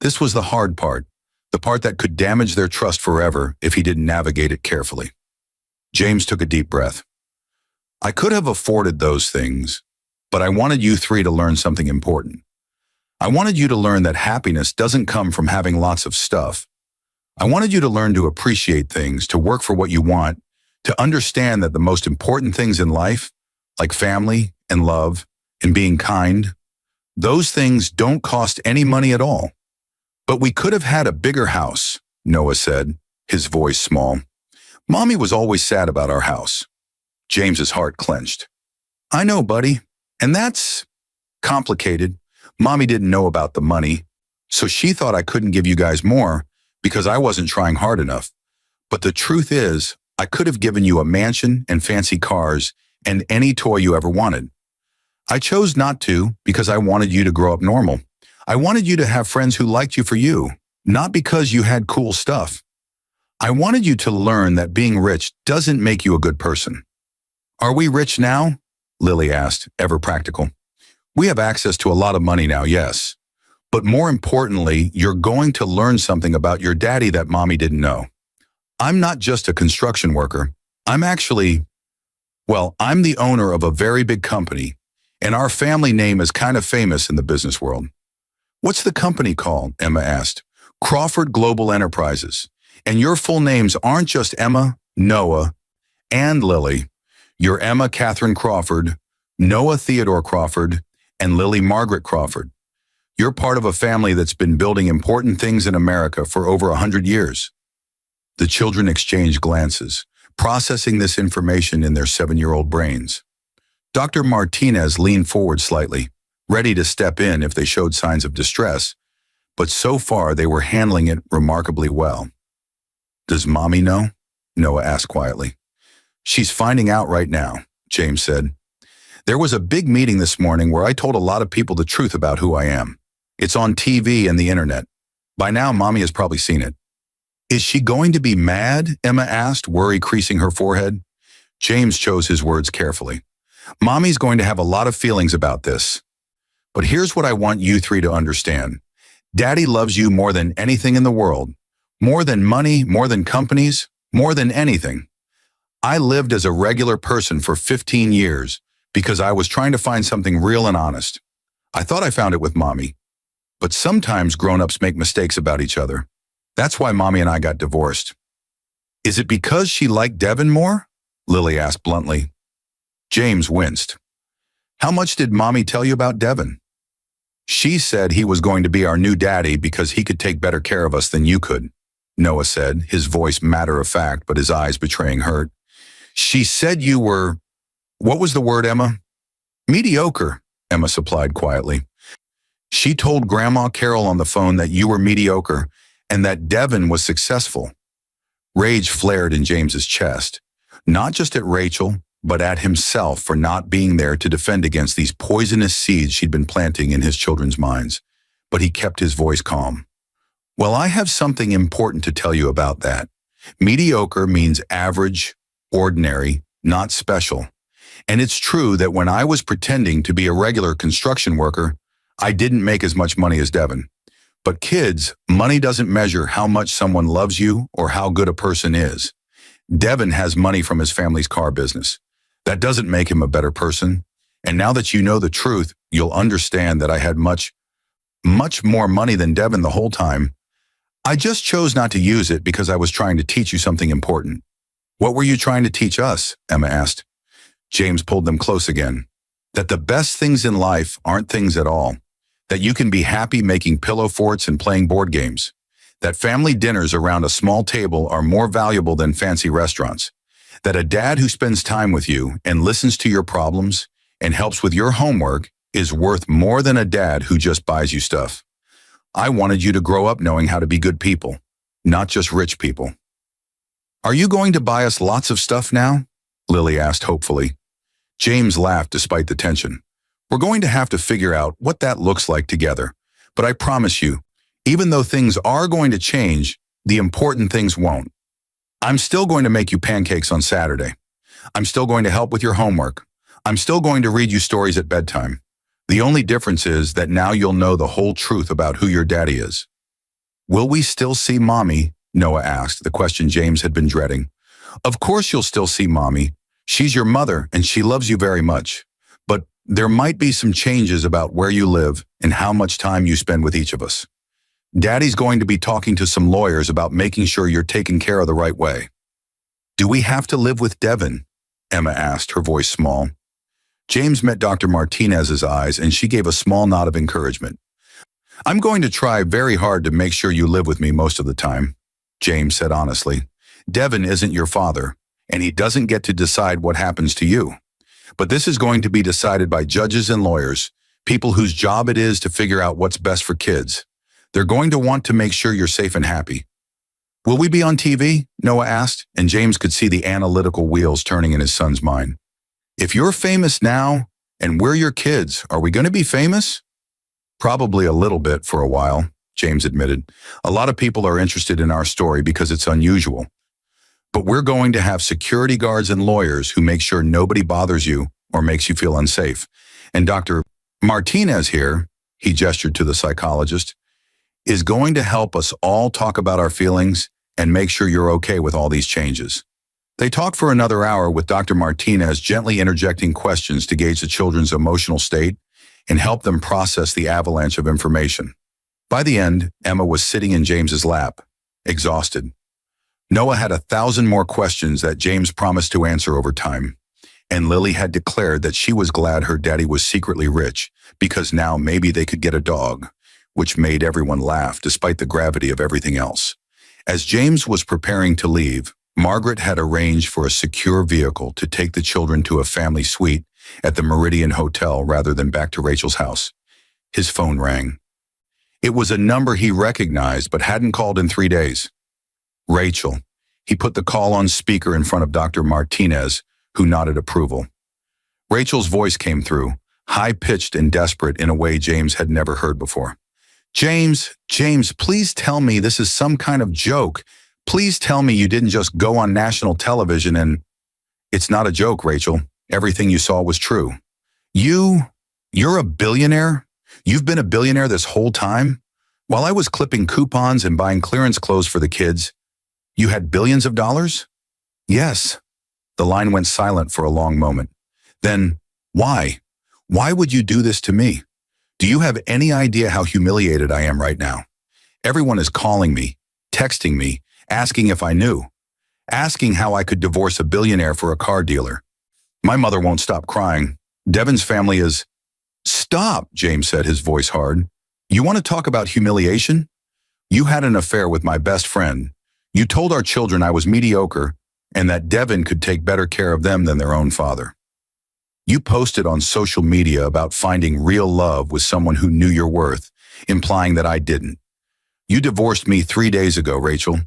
This was the hard part, the part that could damage their trust forever if he didn't navigate it carefully. James took a deep breath. "I could have afforded those things, but I wanted you three to learn something important. I wanted you to learn that happiness doesn't come from having lots of stuff. I wanted you to learn to appreciate things, to work for what you want, to understand that the most important things in life, like family and love and being kind, those things don't cost any money at all. But we could have had a bigger house," Noah said, his voice small. "Mommy was always sad about our house." James's heart clenched. "I know, buddy. And that's complicated. Mommy didn't know about the money, so she thought I couldn't give you guys more because I wasn't trying hard enough. But the truth is, I could have given you a mansion and fancy cars and any toy you ever wanted. I chose not to because I wanted you to grow up normal. I wanted you to have friends who liked you for you, not because you had cool stuff. I wanted you to learn that being rich doesn't make you a good person." "Are we rich now?" Lily asked, ever practical. "We have access to a lot of money now, yes. But more importantly, you're going to learn something about your daddy that Mommy didn't know. I'm not just a construction worker. I'm the owner of a very big company, and our family name is kind of famous in the business world." "What's the company called?" Emma asked. "Crawford Global Enterprises. And your full names aren't just Emma, Noah, and Lily. You're Emma Catherine Crawford, Noah Theodore Crawford, and Lily Margaret Crawford. You're part of a family that's been building important things in America for over 100 years. The children exchanged glances, processing this information in their 7-year-old brains. Dr. Martinez leaned forward slightly, ready to step in if they showed signs of distress, but so far they were handling it remarkably well. "Does Mommy know?" Noah asked quietly. "She's finding out right now," James said. "There was a big meeting this morning where I told a lot of people the truth about who I am. It's on TV and the internet. By now, Mommy has probably seen it." "Is she going to be mad?" Emma asked, worry creasing her forehead. James chose his words carefully. "Mommy's going to have a lot of feelings about this. But here's what I want you three to understand. Daddy loves you more than anything in the world. More than money, more than companies, more than anything. I lived as a regular person for 15 years because I was trying to find something real and honest. I thought I found it with Mommy. But sometimes grown-ups make mistakes about each other. That's why Mommy and I got divorced. Is it because she liked Devin more? Lily asked bluntly. James winced. How much did Mommy tell you about Devin? She said he was going to be our new daddy because he could take better care of us than you could, Noah said, his voice matter-of-fact but his eyes betraying hurt. She said you were… What was the word, Emma? Mediocre, Emma supplied quietly. She told Grandma Carol on the phone that you were mediocre and that Devin was successful. Rage flared in James's chest, not just at Rachel, but at himself for not being there to defend against these poisonous seeds she'd been planting in his children's minds. But he kept his voice calm. Well, I have something important to tell you about that. Mediocre means average, ordinary, not special. And it's true that when I was pretending to be a regular construction worker, I didn't make as much money as Devin. But kids, money doesn't measure how much someone loves you or how good a person is. Devin has money from his family's car business. That doesn't make him a better person. And now that you know the truth, you'll understand that I had much more money than Devin the whole time. I just chose not to use it because I was trying to teach you something important. What were you trying to teach us? Emma asked. James pulled them close again. That the best things in life aren't things at all. That you can be happy making pillow forts and playing board games. That family dinners around a small table are more valuable than fancy restaurants. That a dad who spends time with you and listens to your problems and helps with your homework is worth more than a dad who just buys you stuff. I wanted you to grow up knowing how to be good people, not just rich people. Are you going to buy us lots of stuff now? Lily asked hopefully. James laughed despite the tension. We're going to have to figure out what that looks like together. But I promise you, even though things are going to change, the important things won't. I'm still going to make you pancakes on Saturday. I'm still going to help with your homework. I'm still going to read you stories at bedtime. The only difference is that now you'll know the whole truth about who your daddy is. Will we still see Mommy? Noah asked, the question James had been dreading. Of course you'll still see Mommy. She's your mother and she loves you very much. But there might be some changes about where you live and how much time you spend with each of us. Daddy's going to be talking to some lawyers about making sure you're taken care of the right way. Do we have to live with Devin? Emma asked, her voice small. James met Dr. Martinez's eyes and she gave a small nod of encouragement. I'm going to try very hard to make sure you live with me most of the time, James said honestly. Devin isn't your father, and he doesn't get to decide what happens to you. But this is going to be decided by judges and lawyers, people whose job it is to figure out what's best for kids. They're going to want to make sure you're safe and happy. Will we be on TV? Noah asked, and James could see the analytical wheels turning in his son's mind. If you're famous now, and we're your kids, are we going to be famous? Probably a little bit for a while, James admitted. A lot of people are interested in our story because it's unusual. But we're going to have security guards and lawyers who make sure nobody bothers you or makes you feel unsafe. And Dr. Martinez here, he gestured to the psychologist, is going to help us all talk about our feelings and make sure you're okay with all these changes. They talked for another hour with Dr. Martinez gently interjecting questions to gauge the children's emotional state and help them process the avalanche of information. By the end, Emma was sitting in James's lap, exhausted. Noah had 1,000 more questions that James promised to answer over time, and Lily had declared that she was glad her daddy was secretly rich because now maybe they could get a dog, which made everyone laugh despite the gravity of everything else. As James was preparing to leave, Margaret had arranged for a secure vehicle to take the children to a family suite at the Meridian Hotel rather than back to Rachel's house. His phone rang. It was a number he recognized but hadn't called in 3 days. Rachel. He put the call on speaker in front of Dr. Martinez, who nodded approval. Rachel's voice came through, high-pitched and desperate in a way James had never heard before. James, please tell me this is some kind of joke. Please tell me you didn't just go on national television and… It's not a joke, Rachel. Everything you saw was true. You're a billionaire? You've been a billionaire this whole time? While I was clipping coupons and buying clearance clothes for the kids, you had billions of dollars? Yes. The line went silent for a long moment. Then, why? Why would you do this to me? Do you have any idea how humiliated I am right now? Everyone is calling me, texting me, asking if I knew, asking how I could divorce a billionaire for a car dealer. My mother won't stop crying. Devon's family is... Stop, James said, his voice hard. You want to talk about humiliation? You had an affair with my best friend. You told our children I was mediocre and that Devon could take better care of them than their own father. You posted on social media about finding real love with someone who knew your worth, implying that I didn't. You divorced me 3 days ago, Rachel.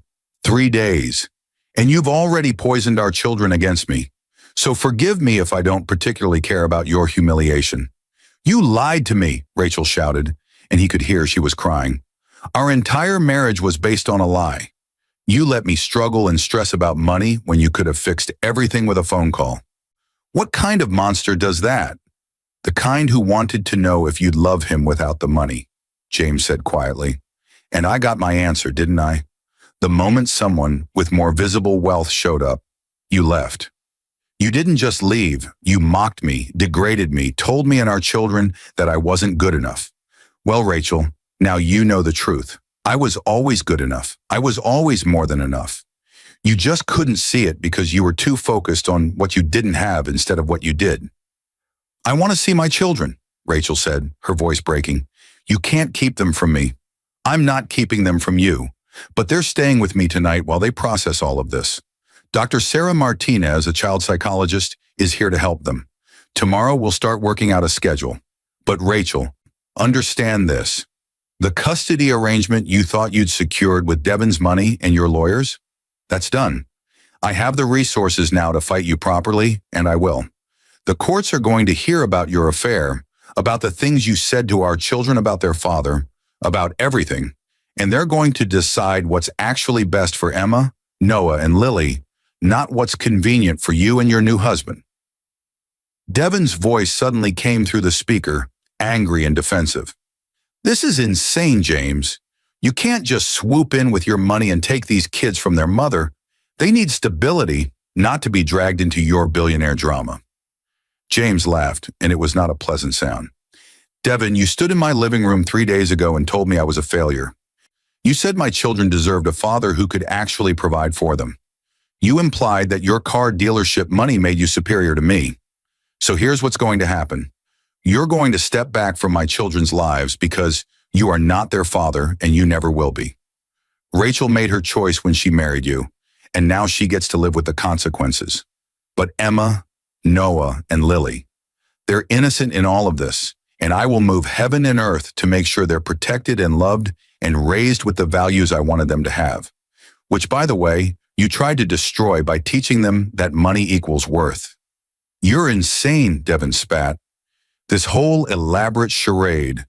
3 days. And you've already poisoned our children against me. So forgive me if I don't particularly care about your humiliation. You lied to me, Rachel shouted, and he could hear she was crying. Our entire marriage was based on a lie. You let me struggle and stress about money when you could have fixed everything with a phone call. What kind of monster does that? The kind who wanted to know if you'd love him without the money, James said quietly. And I got my answer, didn't I? The moment someone with more visible wealth showed up, you left. You didn't just leave, you mocked me, degraded me, told me and our children that I wasn't good enough. Well, Rachel, now you know the truth. I was always good enough. I was always more than enough. You just couldn't see it because you were too focused on what you didn't have instead of what you did. I want to see my children, Rachel said, her voice breaking. You can't keep them from me. I'm not keeping them from you, but they're staying with me tonight while they process all of this. Dr. Sarah Martinez, a child psychologist, is here to help them. Tomorrow we'll start working out a schedule. But Rachel, understand this. The custody arrangement you thought you'd secured with Devon's money and your lawyers? That's done. I have the resources now to fight you properly, and I will. The courts are going to hear about your affair, about the things you said to our children about their father, about everything, and they're going to decide what's actually best for Emma, Noah, and Lily, not what's convenient for you and your new husband. Devon's voice suddenly came through the speaker, angry and defensive. This is insane, James. You can't just swoop in with your money and take these kids from their mother. They need stability, not to be dragged into your billionaire drama. James laughed, and it was not a pleasant sound. Devon, you stood in my living room 3 days ago and told me I was a failure. You said my children deserved a father who could actually provide for them. You implied that your car dealership money made you superior to me. So here's what's going to happen. You're going to step back from my children's lives because you are not their father and you never will be. Rachel made her choice when she married you, and now she gets to live with the consequences. But Emma, Noah, and Lily, they're innocent in all of this, and I will move heaven and earth to make sure they're protected and loved and raised with the values I wanted them to have. Which, by the way, you tried to destroy by teaching them that money equals worth. You're insane, Devon spat. This whole elaborate charade.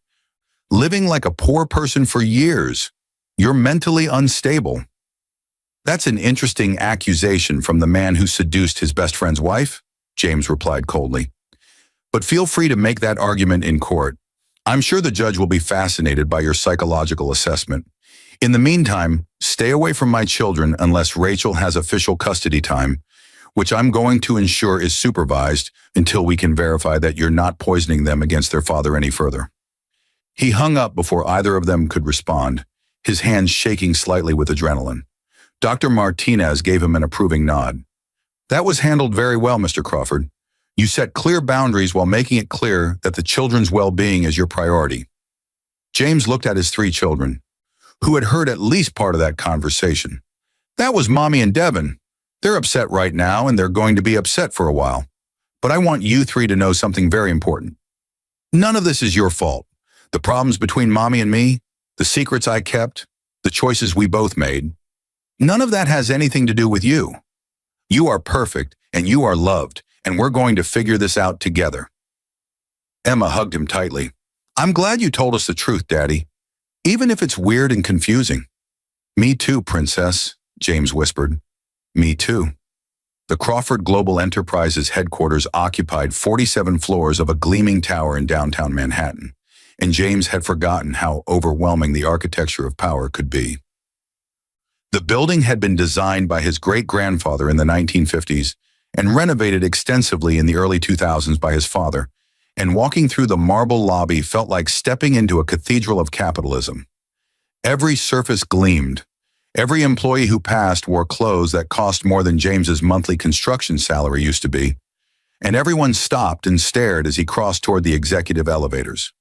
Living like a poor person for years. You're mentally unstable. That's an interesting accusation from the man who seduced his best friend's wife, James replied coldly. But feel free to make that argument in court. I'm sure the judge will be fascinated by your psychological assessment. In the meantime, stay away from my children unless Rachel has official custody time, which I'm going to ensure is supervised until we can verify that you're not poisoning them against their father any further. He hung up before either of them could respond, his hands shaking slightly with adrenaline. Dr. Martinez gave him an approving nod. That was handled very well, Mr. Crawford. You set clear boundaries while making it clear that the children's well-being is your priority. James looked at his 3 children, who had heard at least part of that conversation. That was Mommy and Devon. They're upset right now, and they're going to be upset for a while. But I want you 3 to know something very important. None of this is your fault. The problems between Mommy and me, the secrets I kept, the choices we both made, none of that has anything to do with you. You are perfect, and you are loved, and we're going to figure this out together. Emma hugged him tightly. I'm glad you told us the truth, Daddy, even if it's weird and confusing. Me too, Princess, James whispered. Me too. The Crawford Global Enterprises headquarters occupied 47 floors of a gleaming tower in downtown Manhattan, and James had forgotten how overwhelming the architecture of power could be. The building had been designed by his great-grandfather in the 1950s and renovated extensively in the early 2000s by his father, and walking through the marble lobby felt like stepping into a cathedral of capitalism. Every surface gleamed. Every employee who passed wore clothes that cost more than James's monthly construction salary used to be, and everyone stopped and stared as he crossed toward the executive elevators.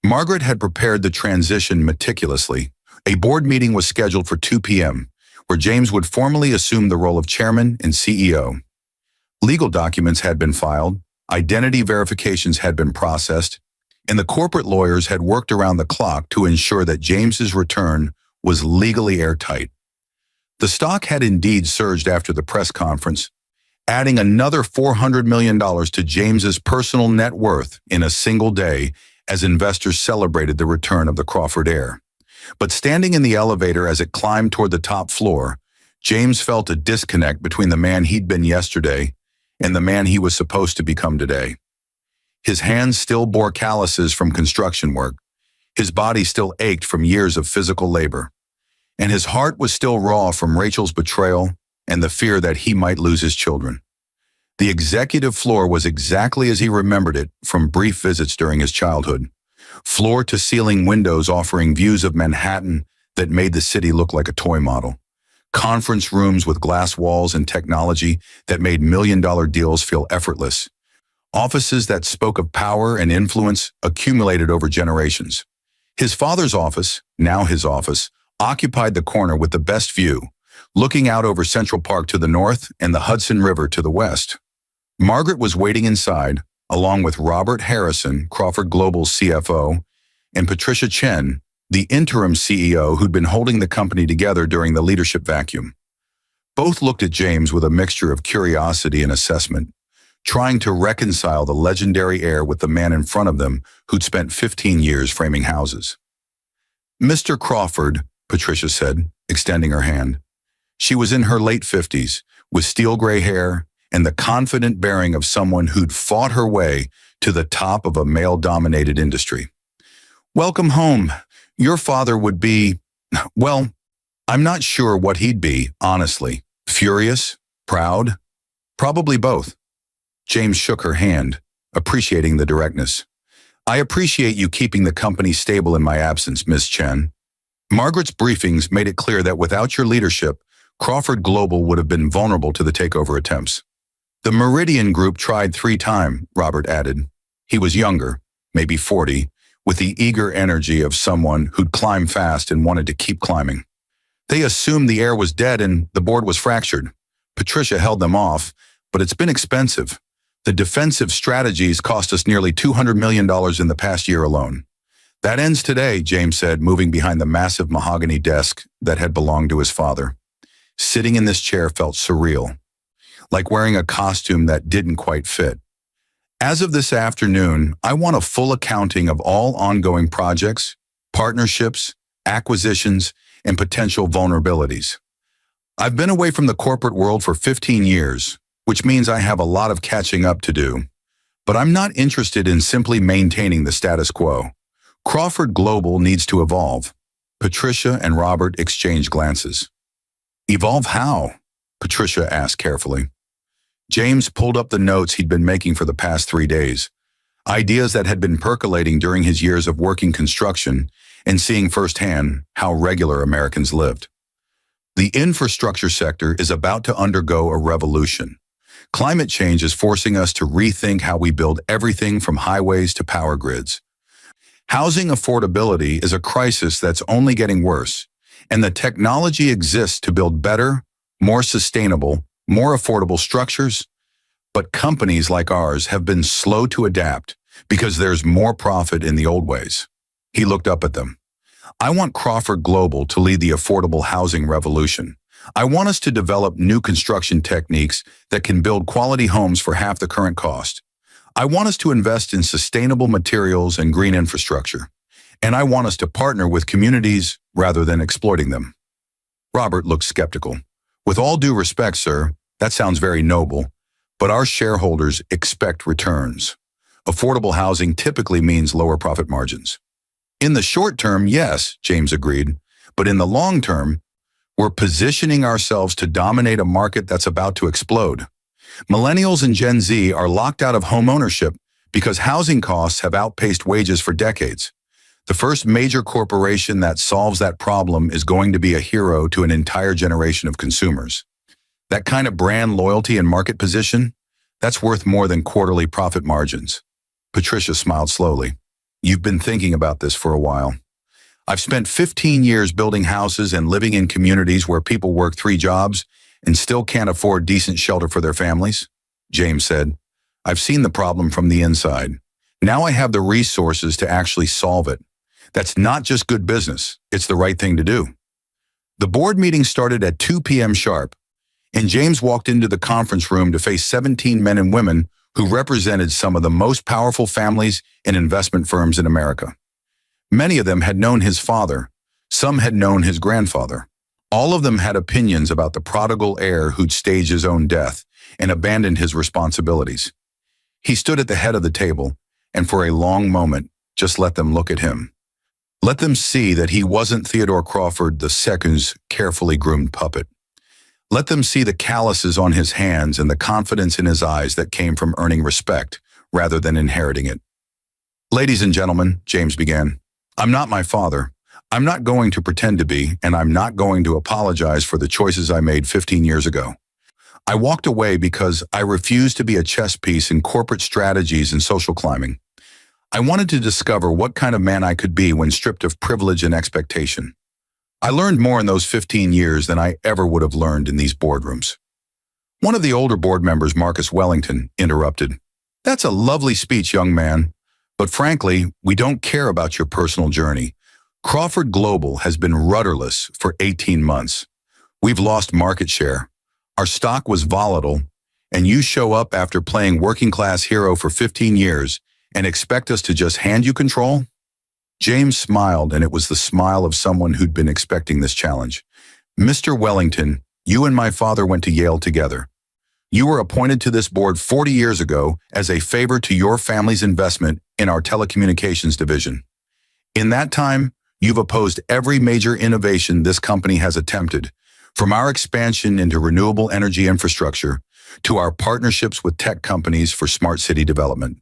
Margaret had prepared the transition meticulously. A board meeting was scheduled for 2 p.m., where James would formally assume the role of chairman and CEO. Legal documents had been filed, identity verifications had been processed, and the corporate lawyers had worked around the clock to ensure that James's return was legally airtight. The stock had indeed surged after the press conference, adding another $400 million to James's personal net worth in a single day as investors celebrated the return of the Crawford heir. But standing in the elevator as it climbed toward the top floor, James felt a disconnect between the man he'd been yesterday and the man he was supposed to become today. His hands still bore calluses from construction work, his body still ached from years of physical labor, and his heart was still raw from Rachel's betrayal and the fear that he might lose his children. The executive floor was exactly as he remembered it from brief visits during his childhood. Floor-to-ceiling windows offering views of Manhattan that made the city look like a toy model. Conference rooms with glass walls and technology that made million-dollar deals feel effortless. Offices that spoke of power and influence accumulated over generations. His father's office, now his office, occupied the corner with the best view, looking out over Central Park to the north and the Hudson River to the west. Margaret was waiting inside, along with Robert Harrison, Crawford Global's CFO, and Patricia Chen, the interim CEO who'd been holding the company together during the leadership vacuum. Both looked at James with a mixture of curiosity and assessment, trying to reconcile the legendary heir with the man in front of them who'd spent 15 years framing houses. "Mr. Crawford," Patricia said, extending her hand. She was in her late 50s, with steel gray hair and the confident bearing of someone who'd fought her way to the top of a male-dominated industry. "Welcome home. Your father would be, well, I'm not sure what he'd be, honestly. Furious? Proud? Probably both." James shook her hand, appreciating the directness. "I appreciate you keeping the company stable in my absence, Miss Chen. Margaret's briefings made it clear that without your leadership, Crawford Global would have been vulnerable to the takeover attempts." "The Meridian Group tried 3 times, Robert added. He was younger, maybe 40, with the eager energy of someone who'd climbed fast and wanted to keep climbing. They assumed the heir was dead and the board was fractured. Patricia held them off, but it's been expensive. The defensive strategies cost us nearly $200 million in the past year alone." "That ends today," James said, moving behind the massive mahogany desk that had belonged to his father. Sitting in this chair felt surreal, like wearing a costume that didn't quite fit. "As of this afternoon, I want a full accounting of all ongoing projects, partnerships, acquisitions, and potential vulnerabilities. I've been away from the corporate world for 15 years, which means I have a lot of catching up to do. But I'm not interested in simply maintaining the status quo. Crawford Global needs to evolve." Patricia and Robert exchanged glances. "Evolve how?" Patricia asked carefully. James pulled up the notes he'd been making for the past 3 days, ideas that had been percolating during his years of working construction and seeing firsthand how regular Americans lived. "The infrastructure sector is about to undergo a revolution. Climate change is forcing us to rethink how we build everything from highways to power grids. Housing affordability is a crisis that's only getting worse, and the technology exists to build better, more sustainable, more affordable structures. But companies like ours have been slow to adapt because there's more profit in the old ways." He looked up at them. "I want Crawford Global to lead the affordable housing revolution. I want us to develop new construction techniques that can build quality homes for half the current cost. I want us to invest in sustainable materials and green infrastructure. And I want us to partner with communities rather than exploiting them." Robert looked skeptical. "With all due respect, sir, that sounds very noble, but our shareholders expect returns. Affordable housing typically means lower profit margins." "In the short term, yes," James agreed, "but in the long term, we're positioning ourselves to dominate a market that's about to explode. Millennials and Gen Z are locked out of home ownership because housing costs have outpaced wages for decades. The first major corporation that solves that problem is going to be a hero to an entire generation of consumers. That kind of brand loyalty and market position, that's worth more than quarterly profit margins. Patricia smiled slowly. You've been thinking about this for a while. I've spent 15 years building houses and living in communities where people work 3 jobs and still can't afford decent shelter for their families, James said. I've seen the problem from the inside. Now I have the resources to actually solve it. That's not just good business, it's the right thing to do. The board meeting started at 2 p.m. sharp, and James walked into the conference room to face 17 men and women who represented some of the most powerful families and investment firms in America. Many of them had known his father, some had known his grandfather. All of them had opinions about the prodigal heir who'd staged his own death and abandoned his responsibilities. He stood at the head of the table, and for a long moment, just let them look at him. Let them see that he wasn't Theodore Crawford II's carefully groomed puppet. Let them see the calluses on his hands and the confidence in his eyes that came from earning respect rather than inheriting it. Ladies and gentlemen, James began, I'm not my father. I'm not going to pretend to be, and I'm not going to apologize for the choices I made 15 years ago. I walked away because I refused to be a chess piece in corporate strategies and social climbing. I wanted to discover what kind of man I could be when stripped of privilege and expectation. I learned more in those 15 years than I ever would have learned in these boardrooms. One of the older board members, Marcus Wellington, interrupted. That's a lovely speech, young man, but frankly, we don't care about your personal journey. Crawford Global has been rudderless for 18 months. We've lost market share. Our stock was volatile, and you show up after playing working class hero for 15 years and expect us to just hand you control? James smiled, and it was the smile of someone who'd been expecting this challenge. Mr. Wellington, you and my father went to Yale together. You were appointed to this board 40 years ago as a favor to your family's investment in our telecommunications division. In that time, you've opposed every major innovation this company has attempted, from our expansion into renewable energy infrastructure to our partnerships with tech companies for smart city development.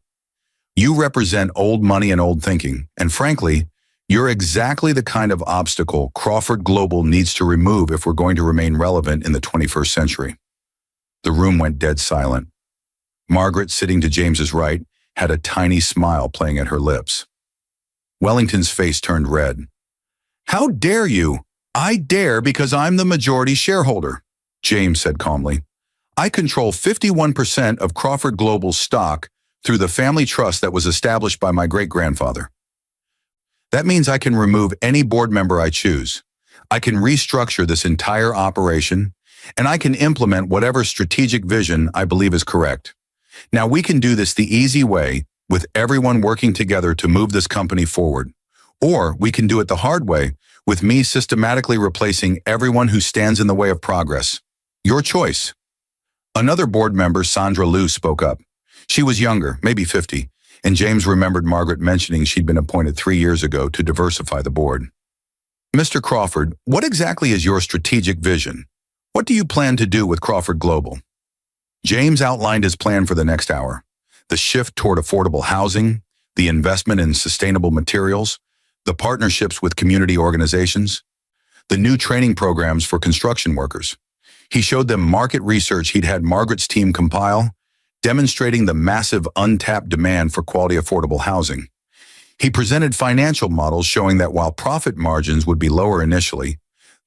You represent old money and old thinking, and frankly, you're exactly the kind of obstacle Crawford Global needs to remove if we're going to remain relevant in the 21st century. The room went dead silent. Margaret, sitting to James's right, had a tiny smile playing at her lips. Wellington's face turned red. How dare you? I dare because I'm the majority shareholder, James said calmly. I control 51% of Crawford Global's stock through the family trust that was established by my great-grandfather. That means I can remove any board member I choose. I can restructure this entire operation, and I can implement whatever strategic vision I believe is correct. Now we can do this the easy way, with everyone working together to move this company forward. Or we can do it the hard way, with me systematically replacing everyone who stands in the way of progress. Your choice. Another board member, Sandra Liu, spoke up. She was younger, maybe 50, and James remembered Margaret mentioning she'd been appointed 3 years ago to diversify the board. Mr. Crawford, what exactly is your strategic vision? What do you plan to do with Crawford Global? James outlined his plan for the next hour. The shift toward affordable housing, the investment in sustainable materials, the partnerships with community organizations, the new training programs for construction workers. He showed them market research he'd had Margaret's team compile, demonstrating the massive untapped demand for quality affordable housing. He presented financial models showing that while profit margins would be lower initially,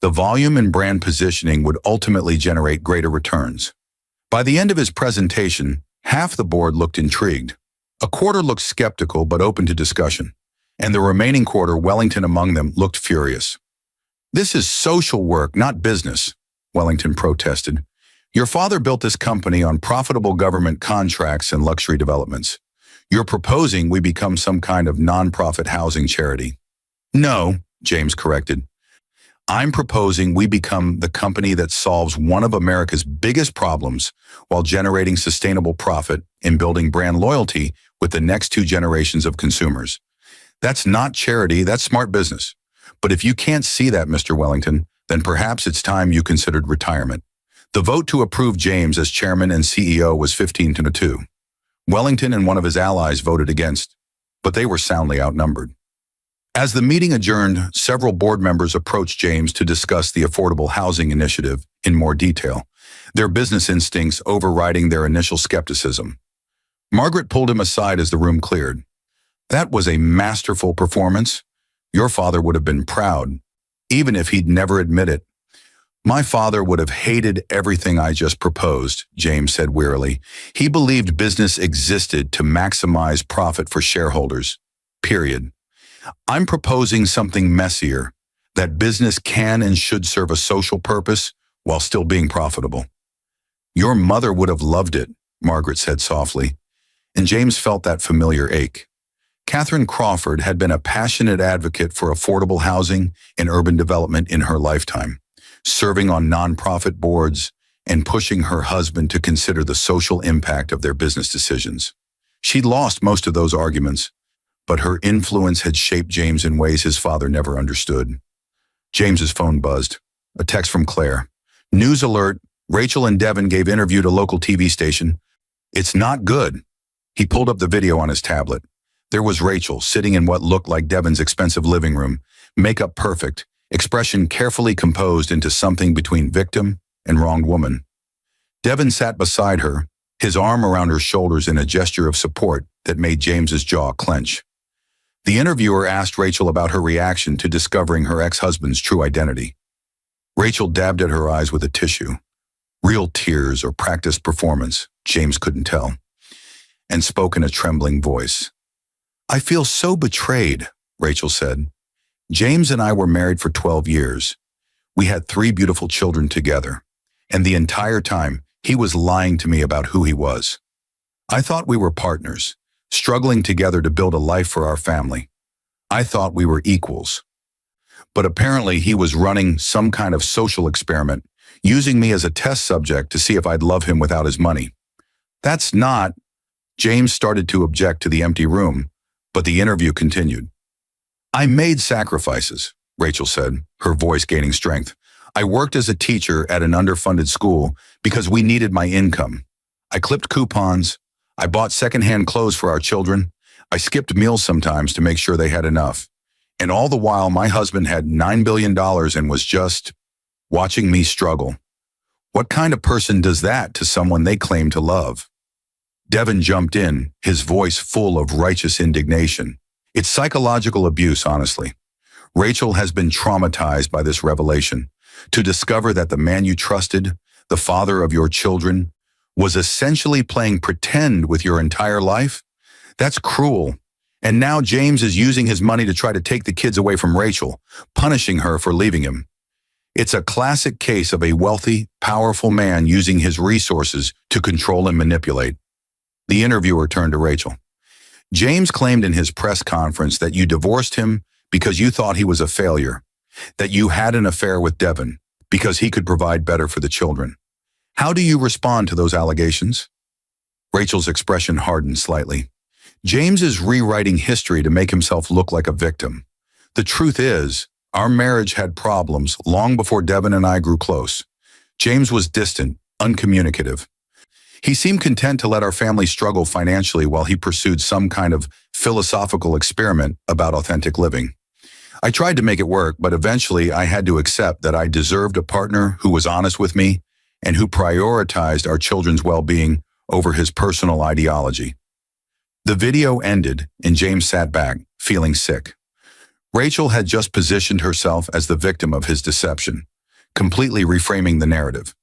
the volume and brand positioning would ultimately generate greater returns. By the end of his presentation, half the board looked intrigued. A quarter looked skeptical but open to discussion, and the remaining quarter, Wellington among them, looked furious. This is social work, not business, Wellington protested. Your father built this company on profitable government contracts and luxury developments. You're proposing we become some kind of nonprofit housing charity. No, James corrected. I'm proposing we become the company that solves one of America's biggest problems while generating sustainable profit and building brand loyalty with the next 2 generations of consumers. That's not charity, that's smart business. But if you can't see that, Mr. Wellington, then perhaps it's time you considered retirement. The vote to approve James as chairman and CEO was 15-2. Wellington and one of his allies voted against, but they were soundly outnumbered. As the meeting adjourned, several board members approached James to discuss the affordable housing initiative in more detail, their business instincts overriding their initial skepticism. Margaret pulled him aside as the room cleared. "That was a masterful performance. Your father would have been proud, even if he'd never admit it." "My father would have hated everything I just proposed," James said wearily. "He believed business existed to maximize profit for shareholders. Period. I'm proposing something messier, that business can and should serve a social purpose while still being profitable." "Your mother would have loved it," Margaret said softly, and James felt that familiar ache. Catherine Crawford had been a passionate advocate for affordable housing and urban development in her lifetime, serving on nonprofit boards and pushing her husband to consider the social impact of their business decisions. She'd lost most of those arguments, but her influence had shaped James in ways his father never understood. James's phone buzzed. A text from Claire. "News alert. Rachel and Devin gave interview to local TV station. It's not good." He pulled up the video on his tablet. There was Rachel sitting in what looked like Devin's expensive living room, makeup perfect, expression carefully composed into something between victim and wronged woman. Devin sat beside her, his arm around her shoulders in a gesture of support that made James's jaw clench. The interviewer asked Rachel about her reaction to discovering her ex-husband's true identity. Rachel dabbed at her eyes with a tissue. Real tears or practiced performance, James couldn't tell, and spoke in a trembling voice. "I feel so betrayed," Rachel said. "James and I were married for 12 years. We had 3 beautiful children together, and the entire time he was lying to me about who he was. I thought we were partners, struggling together to build a life for our family. I thought we were equals. But apparently he was running some kind of social experiment, using me as a test subject to see if I'd love him without his money. That's not..." James started to object to the empty room, but the interview continued. "I made sacrifices," Rachel said, her voice gaining strength. "I worked as a teacher at an underfunded school because we needed my income. I clipped coupons. I bought secondhand clothes for our children. I skipped meals sometimes to make sure they had enough. And all the while, my husband had $9 billion and was just watching me struggle. What kind of person does that to someone they claim to love?" Devin jumped in, his voice full of righteous indignation. "It's psychological abuse, honestly. Rachel has been traumatized by this revelation. To discover that the man you trusted, the father of your children, was essentially playing pretend with your entire life? That's cruel. And now James is using his money to try to take the kids away from Rachel, punishing her for leaving him. It's a classic case of a wealthy, powerful man using his resources to control and manipulate." The interviewer turned to Rachel. "James claimed in his press conference that you divorced him because you thought he was a failure, that you had an affair with Devin because he could provide better for the children. How do you respond to those allegations?" Rachel's expression hardened slightly. "James is rewriting history to make himself look like a victim. The truth is, our marriage had problems long before Devin and I grew close. James was distant, uncommunicative. He seemed content to let our family struggle financially while he pursued some kind of philosophical experiment about authentic living. I tried to make it work, but eventually I had to accept that I deserved a partner who was honest with me and who prioritized our children's well-being over his personal ideology." The video ended, and James sat back, feeling sick. Rachel had just positioned herself as the victim of his deception, completely reframing the narrative.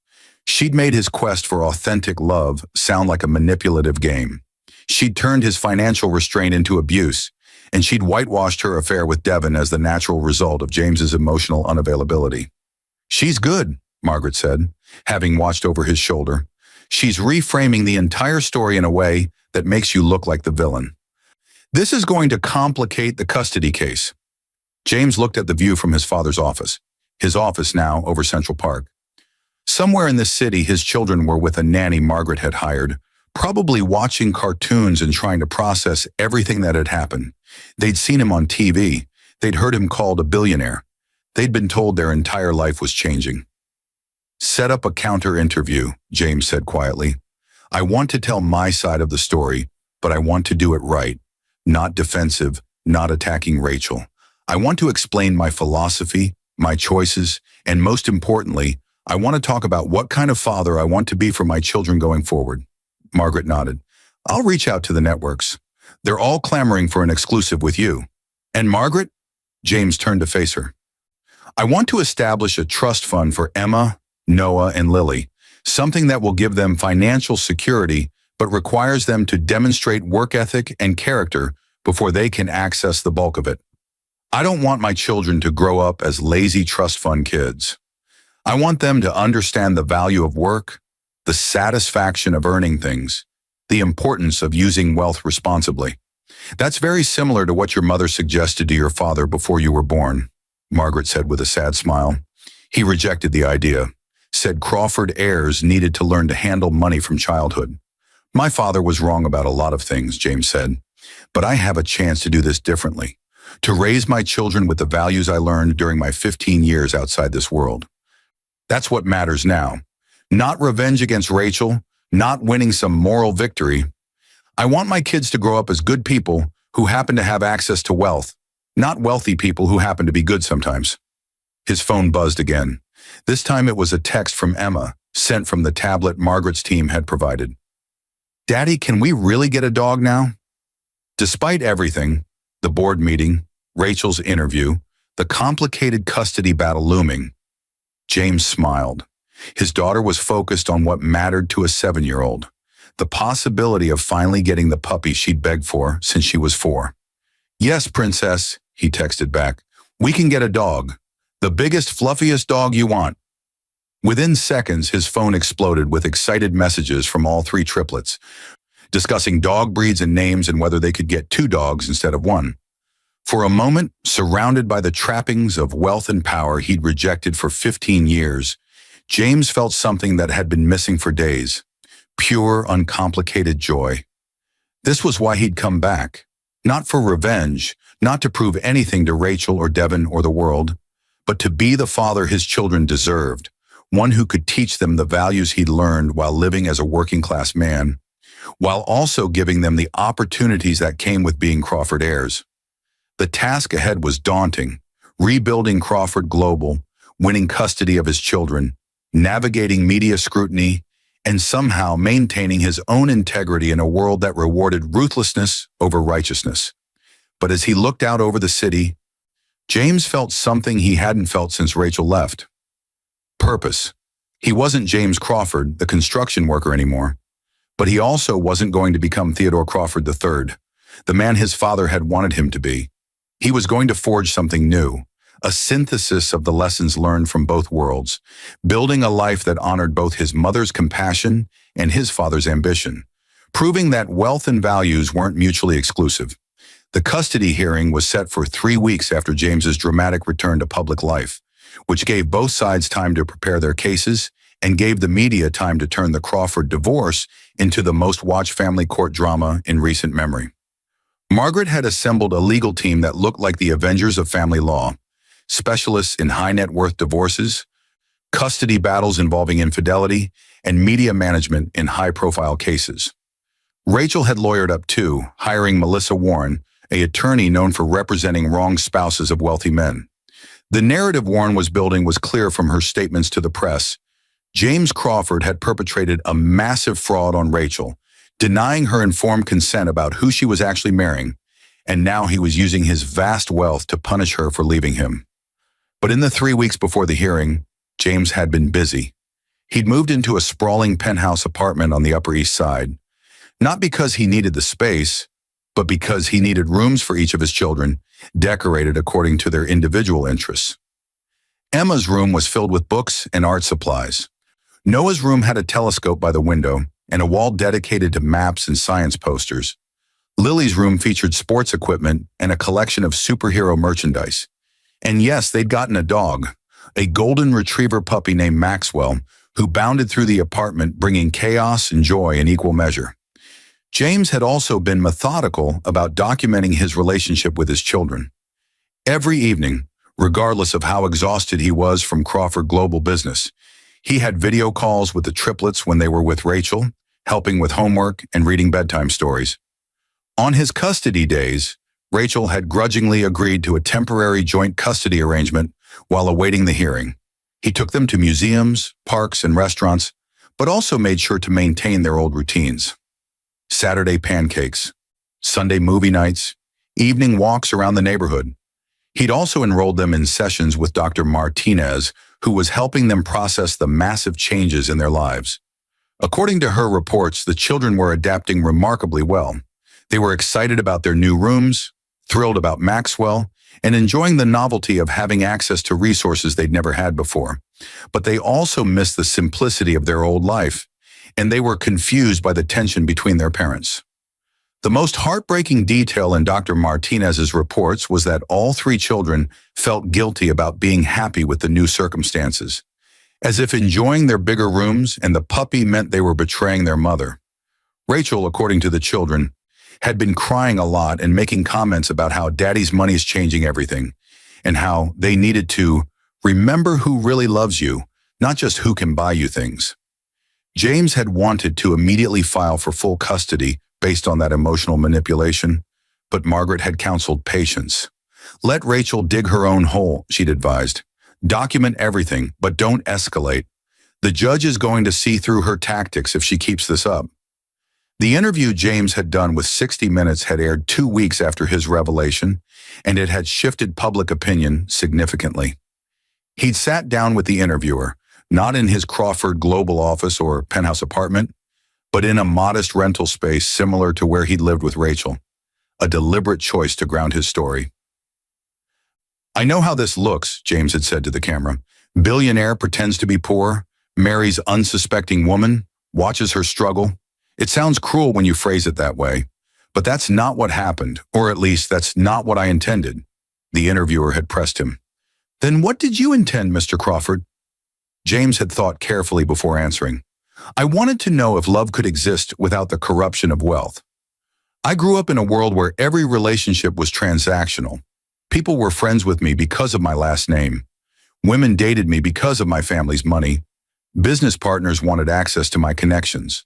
She'd made his quest for authentic love sound like a manipulative game. She'd turned his financial restraint into abuse, and she'd whitewashed her affair with Devin as the natural result of James's emotional unavailability. "She's good," Margaret said, having watched over his shoulder. "She's reframing the entire story in a way that makes you look like the villain. This is going to complicate the custody case." James looked at the view from his father's office, his office now over Central Park. Somewhere in the city, his children were with a nanny Margaret had hired, probably watching cartoons and trying to process everything that had happened. They'd seen him on TV. They'd heard him called a billionaire. They'd been told their entire life was changing. Set up a counter interview, James said quietly. I want to tell my side of the story, but I want to do it right. Not defensive, not attacking Rachel. I want to explain my philosophy, my choices, and most importantly, I want to talk about what kind of father I want to be for my children going forward. Margaret nodded. I'll reach out to the networks. They're all clamoring for an exclusive with you. And Margaret? James turned to face her. I want to establish a trust fund for Emma, Noah, and Lily, something that will give them financial security but requires them to demonstrate work ethic and character before they can access the bulk of it. I don't want my children to grow up as lazy trust fund kids. I want them to understand the value of work, the satisfaction of earning things, the importance of using wealth responsibly. That's very similar to what your mother suggested to your father before you were born, Margaret said with a sad smile. He rejected the idea, said Crawford heirs needed to learn to handle money from childhood. My father was wrong about a lot of things, James said, but I have a chance to do this differently, to raise my children with the values I learned during my 15 years outside this world. That's what matters now. Not revenge against Rachel, not winning some moral victory. I want my kids to grow up as good people who happen to have access to wealth, not wealthy people who happen to be good sometimes. His phone buzzed again. This time it was a text from Emma, sent from the tablet Margaret's team had provided. Daddy, can we really get a dog now? Despite everything, the board meeting, Rachel's interview, the complicated custody battle looming, James smiled. His daughter was focused on what mattered to a 7-year-old, the possibility of finally getting the puppy she'd begged for since she was 4. Yes, princess, he texted back. We can get a dog. The biggest, fluffiest dog you want. Within seconds, his phone exploded with excited messages from all 3 triplets, discussing dog breeds and names and whether they could get 2 dogs instead of 1. For a moment, surrounded by the trappings of wealth and power he'd rejected for 15 years, James felt something that had been missing for days. Pure, uncomplicated joy. This was why he'd come back. Not for revenge, not to prove anything to Rachel or Devon or the world, but to be the father his children deserved, one who could teach them the values he'd learned while living as a working-class man, while also giving them the opportunities that came with being Crawford heirs. The task ahead was daunting, rebuilding Crawford Global, winning custody of his children, navigating media scrutiny, and somehow maintaining his own integrity in a world that rewarded ruthlessness over righteousness. But as he looked out over the city, James felt something he hadn't felt since Rachel left. Purpose. He wasn't James Crawford, the construction worker anymore, but he also wasn't going to become Theodore Crawford III, the man his father had wanted him to be. He was going to forge something new, a synthesis of the lessons learned from both worlds, building a life that honored both his mother's compassion and his father's ambition, proving that wealth and values weren't mutually exclusive. The custody hearing was set for 3 weeks after James's dramatic return to public life, which gave both sides time to prepare their cases and gave the media time to turn the Crawford divorce into the most watched family court drama in recent memory. Margaret had assembled a legal team that looked like the Avengers of family law, specialists in high-net-worth divorces, custody battles involving infidelity, and media management in high-profile cases. Rachel had lawyered up too, hiring Melissa Warren, an attorney known for representing wronged spouses of wealthy men. The narrative Warren was building was clear from her statements to the press. James Crawford had perpetrated a massive fraud on Rachel, denying her informed consent about who she was actually marrying, and now he was using his vast wealth to punish her for leaving him. But in the 3 weeks before the hearing, James had been busy. He'd moved into a sprawling penthouse apartment on the Upper East Side, not because he needed the space, but because he needed rooms for each of his children, decorated according to their individual interests. Emma's room was filled with books and art supplies. Noah's room had a telescope by the window and a wall dedicated to maps and science posters. Lily's room featured sports equipment and a collection of superhero merchandise. And yes, they'd gotten a dog, a golden retriever puppy named Maxwell, who bounded through the apartment bringing chaos and joy in equal measure. James had also been methodical about documenting his relationship with his children. Every evening, regardless of how exhausted he was from Crawford Global business, He had video calls with the triplets when they were with Rachel, helping with homework and reading bedtime stories. On his custody days, Rachel had grudgingly agreed to a temporary joint custody arrangement while awaiting the hearing. He took them to museums, parks, and restaurants, but also made sure to maintain their old routines. Saturday pancakes, Sunday movie nights, evening walks around the neighborhood. He'd also enrolled them in sessions with Dr. Martinez, who was helping them process the massive changes in their lives. According to her reports, the children were adapting remarkably well. They were excited about their new rooms, thrilled about Maxwell, and enjoying the novelty of having access to resources they'd never had before. But they also missed the simplicity of their old life, and they were confused by the tension between their parents. The most heartbreaking detail in Dr. Martinez's reports was that all three children felt guilty about being happy with the new circumstances, as if enjoying their bigger rooms and the puppy meant they were betraying their mother. Rachel, according to the children, had been crying a lot and making comments about how daddy's money is changing everything, and how they needed to remember who really loves you, not just who can buy you things. James had wanted to immediately file for full custody based on that emotional manipulation, but Margaret had counseled patience. Let Rachel dig her own hole, she'd advised. Document everything, but don't escalate. The judge is going to see through her tactics if she keeps this up. The interview James had done with 60 Minutes had aired 2 weeks after his revelation, and it had shifted public opinion significantly. He'd sat down with the interviewer, not in his Crawford Global office or penthouse apartment, but in a modest rental space similar to where he'd lived with Rachel, a deliberate choice to ground his story. "I know how this looks," James had said to the camera. "Billionaire pretends to be poor, marries unsuspecting woman, watches her struggle. It sounds cruel when you phrase it that way, but that's not what happened, or at least that's not what I intended." The interviewer had pressed him. "Then what did you intend, Mr. Crawford?" James had thought carefully before answering. "I wanted to know if love could exist without the corruption of wealth. I grew up in a world where every relationship was transactional. People were friends with me because of my last name. Women dated me because of my family's money. Business partners wanted access to my connections.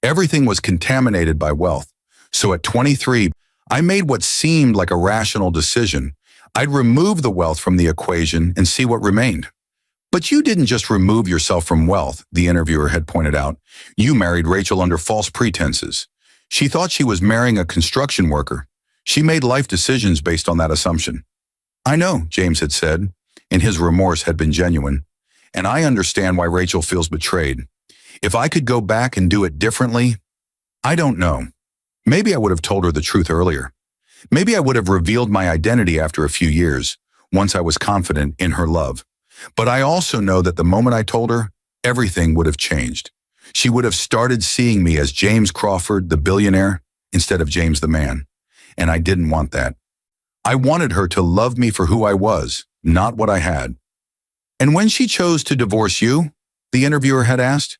Everything was contaminated by wealth. So at 23, I made what seemed like a rational decision. I'd remove the wealth from the equation and see what remained." "But you didn't just remove yourself from wealth," the interviewer had pointed out. "You married Rachel under false pretenses. She thought she was marrying a construction worker. She made life decisions based on that assumption." "I know," James had said, and his remorse had been genuine. "And I understand why Rachel feels betrayed. If I could go back and do it differently, I don't know. Maybe I would have told her the truth earlier. Maybe I would have revealed my identity after a few years, once I was confident in her love. But I also know that the moment I told her, everything would have changed. She would have started seeing me as James Crawford, the billionaire, instead of James the man. And I didn't want that. I wanted her to love me for who I was, not what I had." "And when she chose to divorce you?" the interviewer had asked.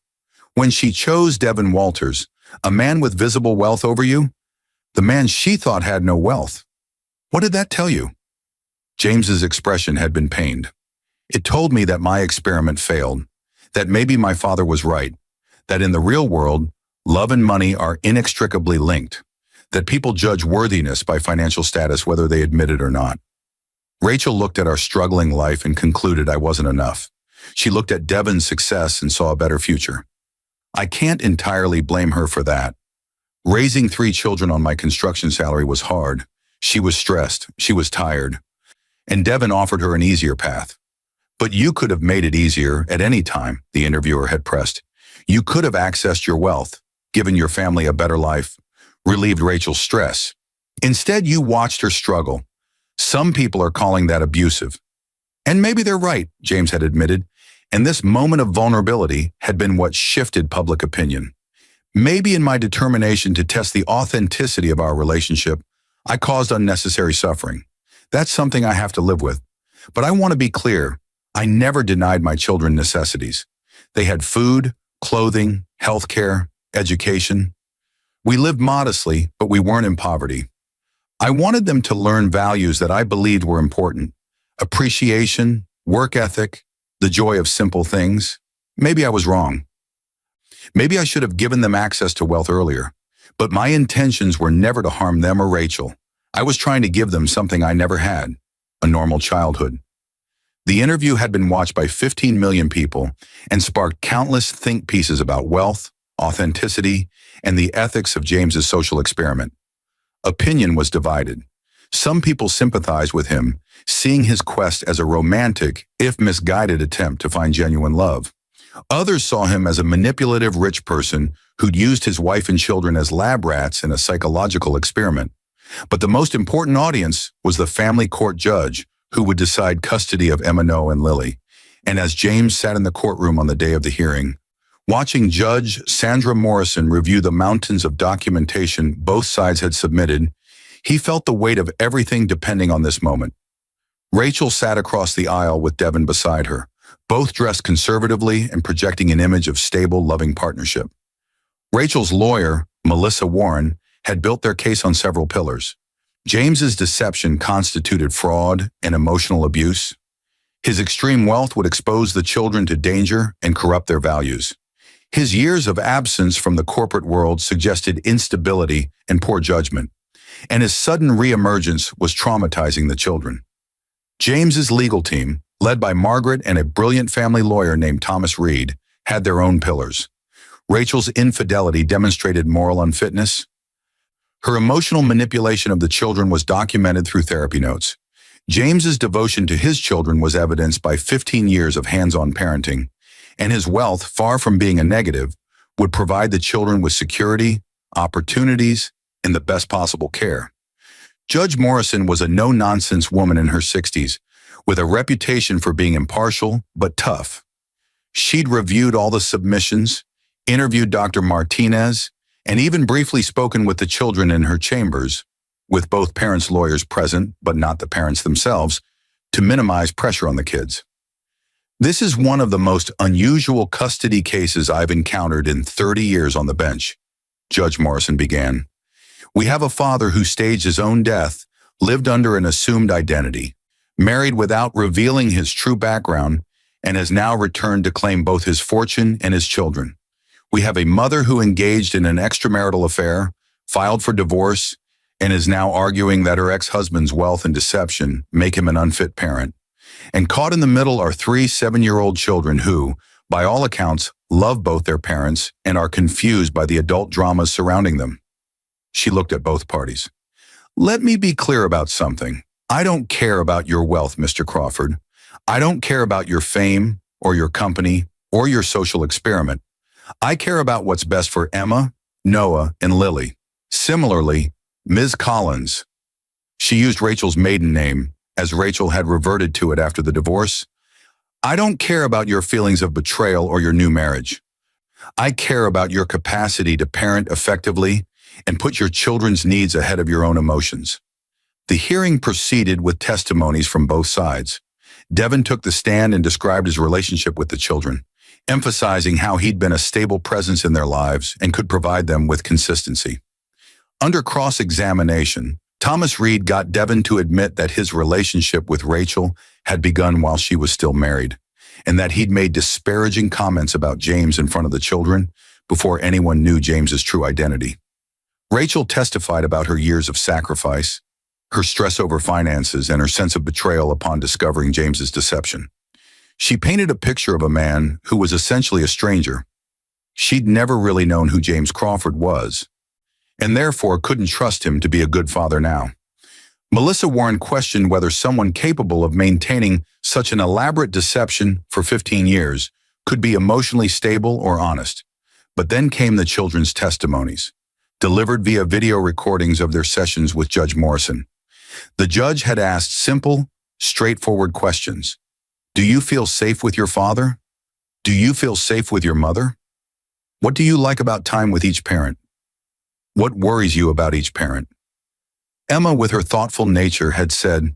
"When she chose Devin Walters, a man with visible wealth over you, the man she thought had no wealth. What did that tell you?" James's expression had been pained. "It told me that my experiment failed, that maybe my father was right, that in the real world, love and money are inextricably linked, that people judge worthiness by financial status whether they admit it or not." Rachel looked at our struggling life and concluded I wasn't enough. She looked at Devin's success and saw a better future. I can't entirely blame her for that. Raising 3 children on my construction salary was hard. She was stressed. She was tired. And Devin offered her an easier path. "But you could have made it easier at any time," the interviewer had pressed. "You could have accessed your wealth, given your family a better life, relieved Rachel's stress. Instead, you watched her struggle. Some people are calling that abusive." And maybe they're right, James had admitted, and this moment of vulnerability had been what shifted public opinion. Maybe in my determination to test the authenticity of our relationship, I caused unnecessary suffering. That's something I have to live with. But I want to be clear, I never denied my children necessities. They had food, clothing, health care, education. We lived modestly, but we weren't in poverty. I wanted them to learn values that I believed were important: appreciation, work ethic, the joy of simple things. Maybe I was wrong. Maybe I should have given them access to wealth earlier. But my intentions were never to harm them or Rachel. I was trying to give them something I never had, a normal childhood. The interview had been watched by 15 million people and sparked countless think pieces about wealth, authenticity, and the ethics of James's social experiment. Opinion was divided. Some people sympathized with him, seeing his quest as a romantic, if misguided attempt to find genuine love. Others saw him as a manipulative rich person who'd used his wife and children as lab rats in a psychological experiment. But the most important audience was the family court judge who would decide custody of Emma Noe and Lily. And as James sat in the courtroom on the day of the hearing, watching Judge Sandra Morrison review the mountains of documentation both sides had submitted, he felt the weight of everything depending on this moment. Rachel sat across the aisle with Devin beside her, both dressed conservatively and projecting an image of stable, loving partnership. Rachel's lawyer, Melissa Warren, had built their case on several pillars. James's deception constituted fraud and emotional abuse. His extreme wealth would expose the children to danger and corrupt their values. His years of absence from the corporate world suggested instability and poor judgment, and his sudden reemergence was traumatizing the children. James's legal team, led by Margaret and a brilliant family lawyer named Thomas Reed, had their own pillars. Rachel's infidelity demonstrated moral unfitness. Her emotional manipulation of the children was documented through therapy notes. James's devotion to his children was evidenced by 15 years of hands-on parenting, and his wealth, far from being a negative, would provide the children with security, opportunities, and the best possible care. Judge Morrison was a no-nonsense woman in her 60s, with a reputation for being impartial but tough. She'd reviewed all the submissions, interviewed Dr. Martinez, and even briefly spoken with the children in her chambers, with both parents' lawyers present, but not the parents themselves, to minimize pressure on the kids. This is one of the most unusual custody cases I've encountered in 30 years on the bench, Judge Morrison began. We have a father who staged his own death, lived under an assumed identity, married without revealing his true background, and has now returned to claim both his fortune and his children. We have a mother who engaged in an extramarital affair, filed for divorce, and is now arguing that her ex-husband's wealth and deception make him an unfit parent. And caught in the middle are 3 7-year-old children who, by all accounts, love both their parents and are confused by the adult dramas surrounding them. She looked at both parties. Let me be clear about something. I don't care about your wealth, Mr. Crawford. I don't care about your fame or your company or your social experiment. I care about what's best for Emma, Noah, and Lily. Similarly, Ms. Collins. She used Rachel's maiden name, as Rachel had reverted to it after the divorce. I don't care about your feelings of betrayal or your new marriage. I care about your capacity to parent effectively and put your children's needs ahead of your own emotions. The hearing proceeded with testimonies from both sides. Devin took the stand and described his relationship with the children, emphasizing how he'd been a stable presence in their lives and could provide them with consistency. Under cross-examination, Thomas Reed got Devin to admit that his relationship with Rachel had begun while she was still married, and that he'd made disparaging comments about James in front of the children before anyone knew James's true identity. Rachel testified about her years of sacrifice, her stress over finances, and her sense of betrayal upon discovering James's deception. She painted a picture of a man who was essentially a stranger. She'd never really known who James Crawford was, and therefore couldn't trust him to be a good father now. Melissa Warren questioned whether someone capable of maintaining such an elaborate deception for 15 years could be emotionally stable or honest. But then came the children's testimonies, delivered via video recordings of their sessions with Judge Morrison. The judge had asked simple, straightforward questions. Do you feel safe with your father? Do you feel safe with your mother? What do you like about time with each parent? What worries you about each parent? Emma, with her thoughtful nature, had said,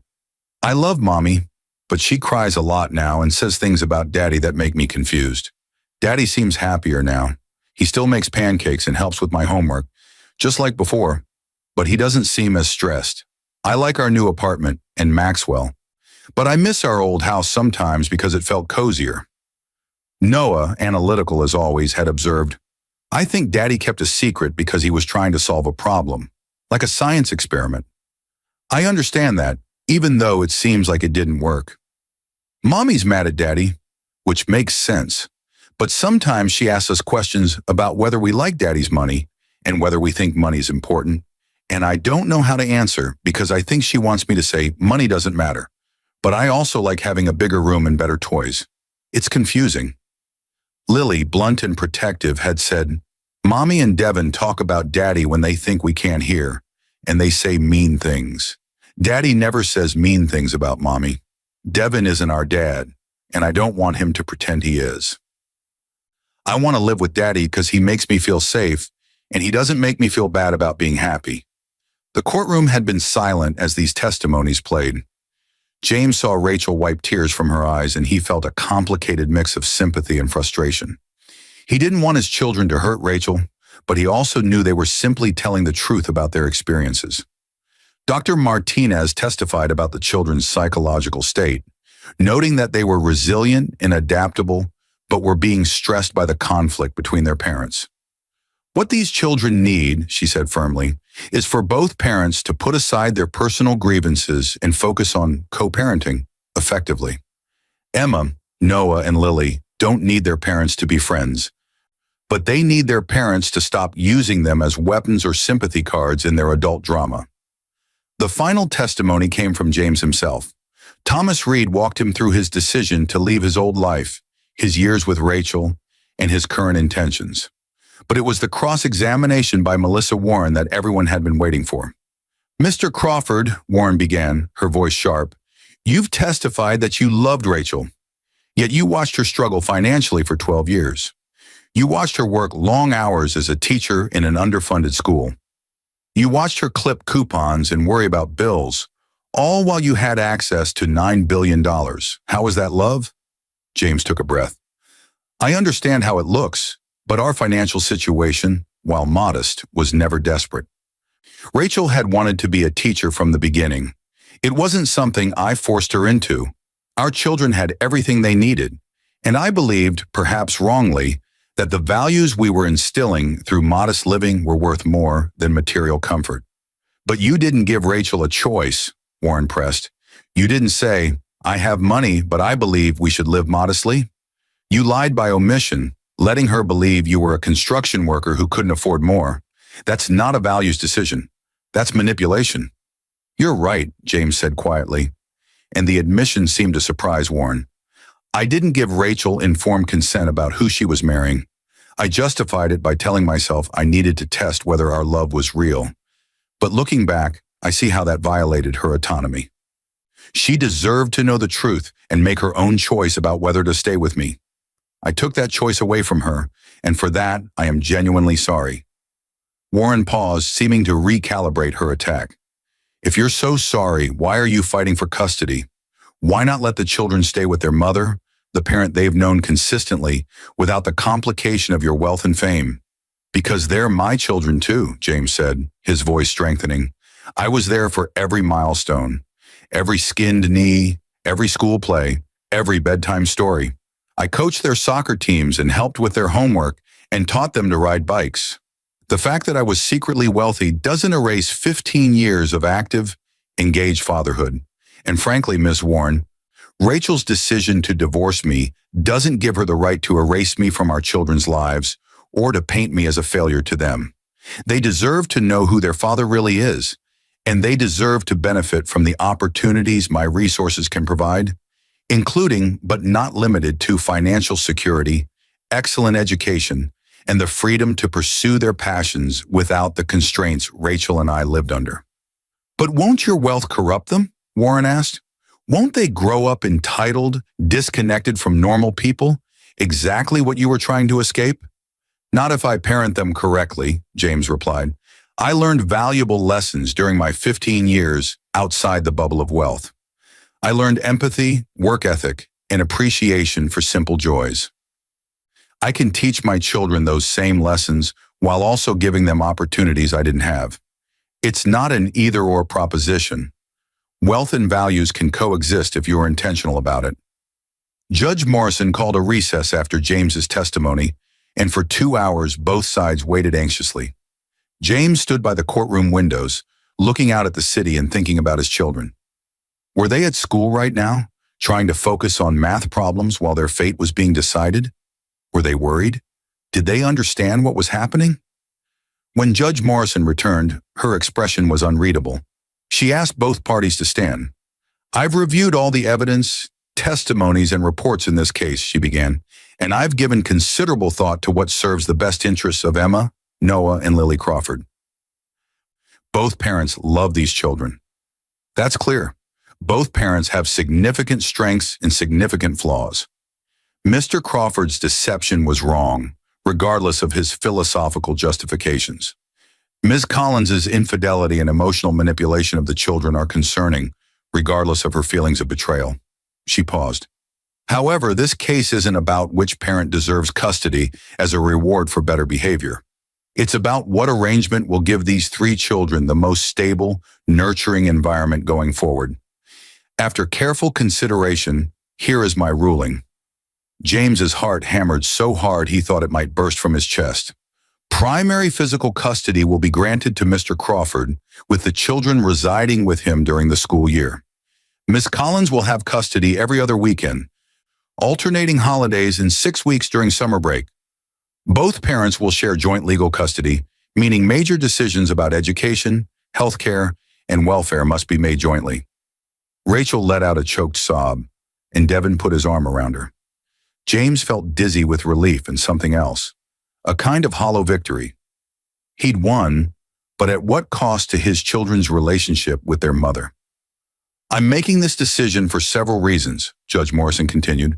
I love Mommy, but she cries a lot now and says things about Daddy that make me confused. Daddy seems happier now. He still makes pancakes and helps with my homework, just like before, but he doesn't seem as stressed. I like our new apartment and Maxwell, but I miss our old house sometimes because it felt cozier. Noah, analytical as always, had observed, "I think Daddy kept a secret because he was trying to solve a problem, like a science experiment. I understand that, even though it seems like it didn't work. Mommy's mad at Daddy, which makes sense, but sometimes she asks us questions about whether we like Daddy's money and whether we think money is important, and I don't know how to answer because I think she wants me to say money doesn't matter, but I also like having a bigger room and better toys. It's confusing." Lily, blunt and protective, had said, "Mommy and Devin talk about Daddy when they think we can't hear, and they say mean things. Daddy never says mean things about Mommy. Devin isn't our dad, and I don't want him to pretend he is. I want to live with Daddy because he makes me feel safe, and he doesn't make me feel bad about being happy." The courtroom had been silent as these testimonies played. James saw Rachel wipe tears from her eyes, and he felt a complicated mix of sympathy and frustration. He didn't want his children to hurt Rachel, but he also knew they were simply telling the truth about their experiences. Dr. Martinez testified about the children's psychological state, noting that they were resilient and adaptable, but were being stressed by the conflict between their parents. "What these children need," she said firmly, "is for both parents to put aside their personal grievances and focus on co-parenting effectively. Emma, Noah, and Lily don't need their parents to be friends, but they need their parents to stop using them as weapons or sympathy cards in their adult drama." The final testimony came from James himself. Thomas Reed walked him through his decision to leave his old life, his years with Rachel, and his current intentions. But it was the cross-examination by Melissa Warren that everyone had been waiting for. "Mr. Crawford," Warren began, her voice sharp, "you've testified that you loved Rachel, yet you watched her struggle financially for 12 years. You watched her work long hours as a teacher in an underfunded school. You watched her clip coupons and worry about bills, all while you had access to $9 billion. How was that love?" James took a breath. "I understand how it looks, but our financial situation, while modest, was never desperate. Rachel had wanted to be a teacher from the beginning. It wasn't something I forced her into. Our children had everything they needed, and I believed, perhaps wrongly, that the values we were instilling through modest living were worth more than material comfort. But you didn't give Rachel a choice," Warren pressed. "You didn't say, 'I have money, but I believe we should live modestly.' You lied by omission, letting her believe you were a construction worker who couldn't afford more. That's not a values decision. That's manipulation." "You're right," James said quietly, and the admission seemed to surprise Warren. "I didn't give Rachel informed consent about who she was marrying. I justified it by telling myself I needed to test whether our love was real. But looking back, I see how that violated her autonomy. She deserved to know the truth and make her own choice about whether to stay with me. I took that choice away from her, and for that, I am genuinely sorry." Warren paused, seeming to recalibrate her attack. "If you're so sorry, why are you fighting for custody? Why not let the children stay with their mother, the parent they've known consistently, without the complication of your wealth and fame?" "Because they're my children too," James said, his voice strengthening. "I was there for every milestone, every skinned knee, every school play, every bedtime story. I coached their soccer teams and helped with their homework and taught them to ride bikes. The fact that I was secretly wealthy doesn't erase 15 years of active, engaged fatherhood. And frankly, Ms. Warren, Rachel's decision to divorce me doesn't give her the right to erase me from our children's lives or to paint me as a failure to them. They deserve to know who their father really is, and they deserve to benefit from the opportunities my resources can provide, including but not limited to financial security, excellent education, and the freedom to pursue their passions without the constraints Rachel and I lived under." "But won't your wealth corrupt them?" Warren asked. "Won't they grow up entitled, disconnected from normal people, exactly what you were trying to escape?" "Not if I parent them correctly," James replied. "I learned valuable lessons during my 15 years outside the bubble of wealth. I learned empathy, work ethic, and appreciation for simple joys. I can teach my children those same lessons while also giving them opportunities I didn't have. It's not an either-or proposition. Wealth and values can coexist if you are intentional about it." Judge Morrison called a recess after James's testimony, and for 2 hours both sides waited anxiously. James stood by the courtroom windows, looking out at the city and thinking about his children. Were they at school right now, trying to focus on math problems while their fate was being decided? Were they worried? Did they understand what was happening? When Judge Morrison returned, her expression was unreadable. She asked both parties to stand. "I've reviewed all the evidence, testimonies, and reports in this case," she began, "and I've given considerable thought to what serves the best interests of Emma, Noah, and Lily Crawford. Both parents love these children. That's clear. Both parents have significant strengths and significant flaws. Mr. Crawford's deception was wrong, regardless of his philosophical justifications. Ms. Collins's infidelity and emotional manipulation of the children are concerning, regardless of her feelings of betrayal." She paused. "However, this case isn't about which parent deserves custody as a reward for better behavior. It's about what arrangement will give these 3 children the most stable, nurturing environment going forward. After careful consideration, here is my ruling." James's heart hammered so hard he thought it might burst from his chest. "Primary physical custody will be granted to Mr. Crawford, with the children residing with him during the school year. Ms. Collins will have custody every other weekend, alternating holidays and 6 weeks during summer break. Both parents will share joint legal custody, meaning major decisions about education, health care, and welfare must be made jointly." Rachel let out a choked sob, and Devin put his arm around her. James felt dizzy with relief and something else, a kind of hollow victory. He'd won, but at what cost to his children's relationship with their mother? "I'm making this decision for several reasons," Judge Morrison continued.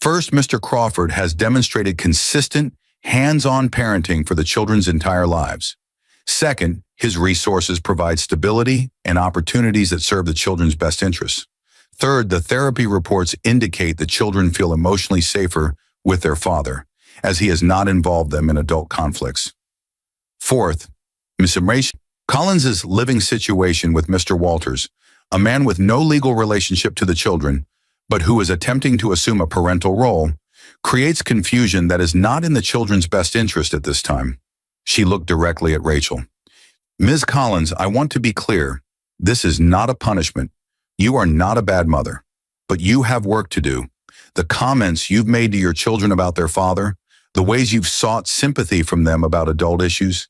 "First, Mr. Crawford has demonstrated consistent, hands-on parenting for the children's entire lives. Second, his resources provide stability and opportunities that serve the children's best interests. Third, the therapy reports indicate the children feel emotionally safer with their father, as he has not involved them in adult conflicts. Fourth, Ms. Collins's living situation with Mr. Walters, a man with no legal relationship to the children, but who is attempting to assume a parental role, creates confusion that is not in the children's best interest at this time." She looked directly at Rachel. "Ms. Collins, I want to be clear. This is not a punishment. You are not a bad mother, but you have work to do. The comments you've made to your children about their father, the ways you've sought sympathy from them about adult issues,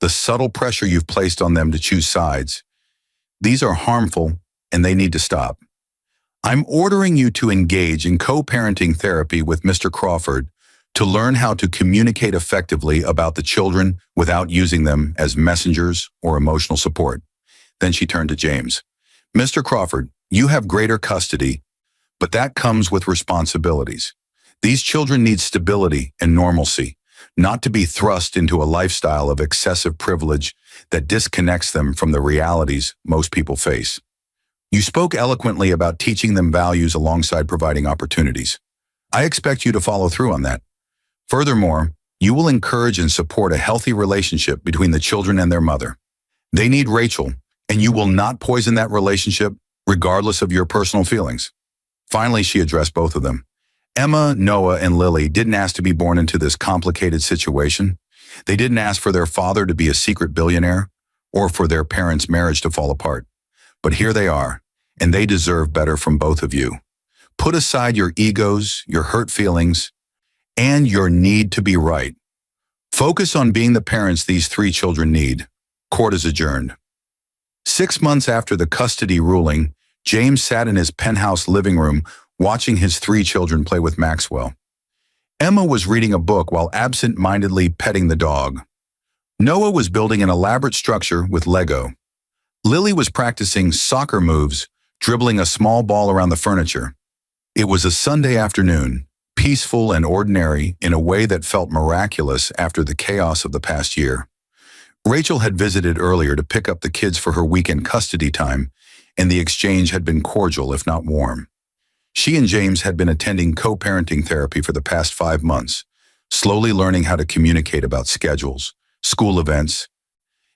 the subtle pressure you've placed on them to choose sides, these are harmful and they need to stop. I'm ordering you to engage in co-parenting therapy with Mr. Crawford to learn how to communicate effectively about the children without using them as messengers or emotional support." Then she turned to James. "Mr. Crawford, you have greater custody, but that comes with responsibilities. These children need stability and normalcy, not to be thrust into a lifestyle of excessive privilege that disconnects them from the realities most people face. You spoke eloquently about teaching them values alongside providing opportunities. I expect you to follow through on that. Furthermore, you will encourage and support a healthy relationship between the children and their mother. They need Rachel, and you will not poison that relationship regardless of your personal feelings." Finally, she addressed both of them. Emma, Noah, and Lily didn't ask to be born into this complicated situation. They didn't ask for their father to be a secret billionaire or for their parents' marriage to fall apart. But here they are, and they deserve better from both of you. Put aside your egos, your hurt feelings, and your need to be right. Focus on being the parents these 3 children need. Court is adjourned. 6 months after the custody ruling, James sat in his penthouse living room watching his 3 children play with Maxwell. Emma was reading a book while absent-mindedly petting the dog. Noah was building an elaborate structure with Lego. Lily was practicing soccer moves, dribbling a small ball around the furniture. It was a Sunday afternoon, peaceful and ordinary in a way that felt miraculous after the chaos of the past year. Rachel had visited earlier to pick up the kids for her weekend custody time, and the exchange had been cordial if not warm. She and James had been attending co-parenting therapy for the past 5 months, slowly learning how to communicate about schedules, school events,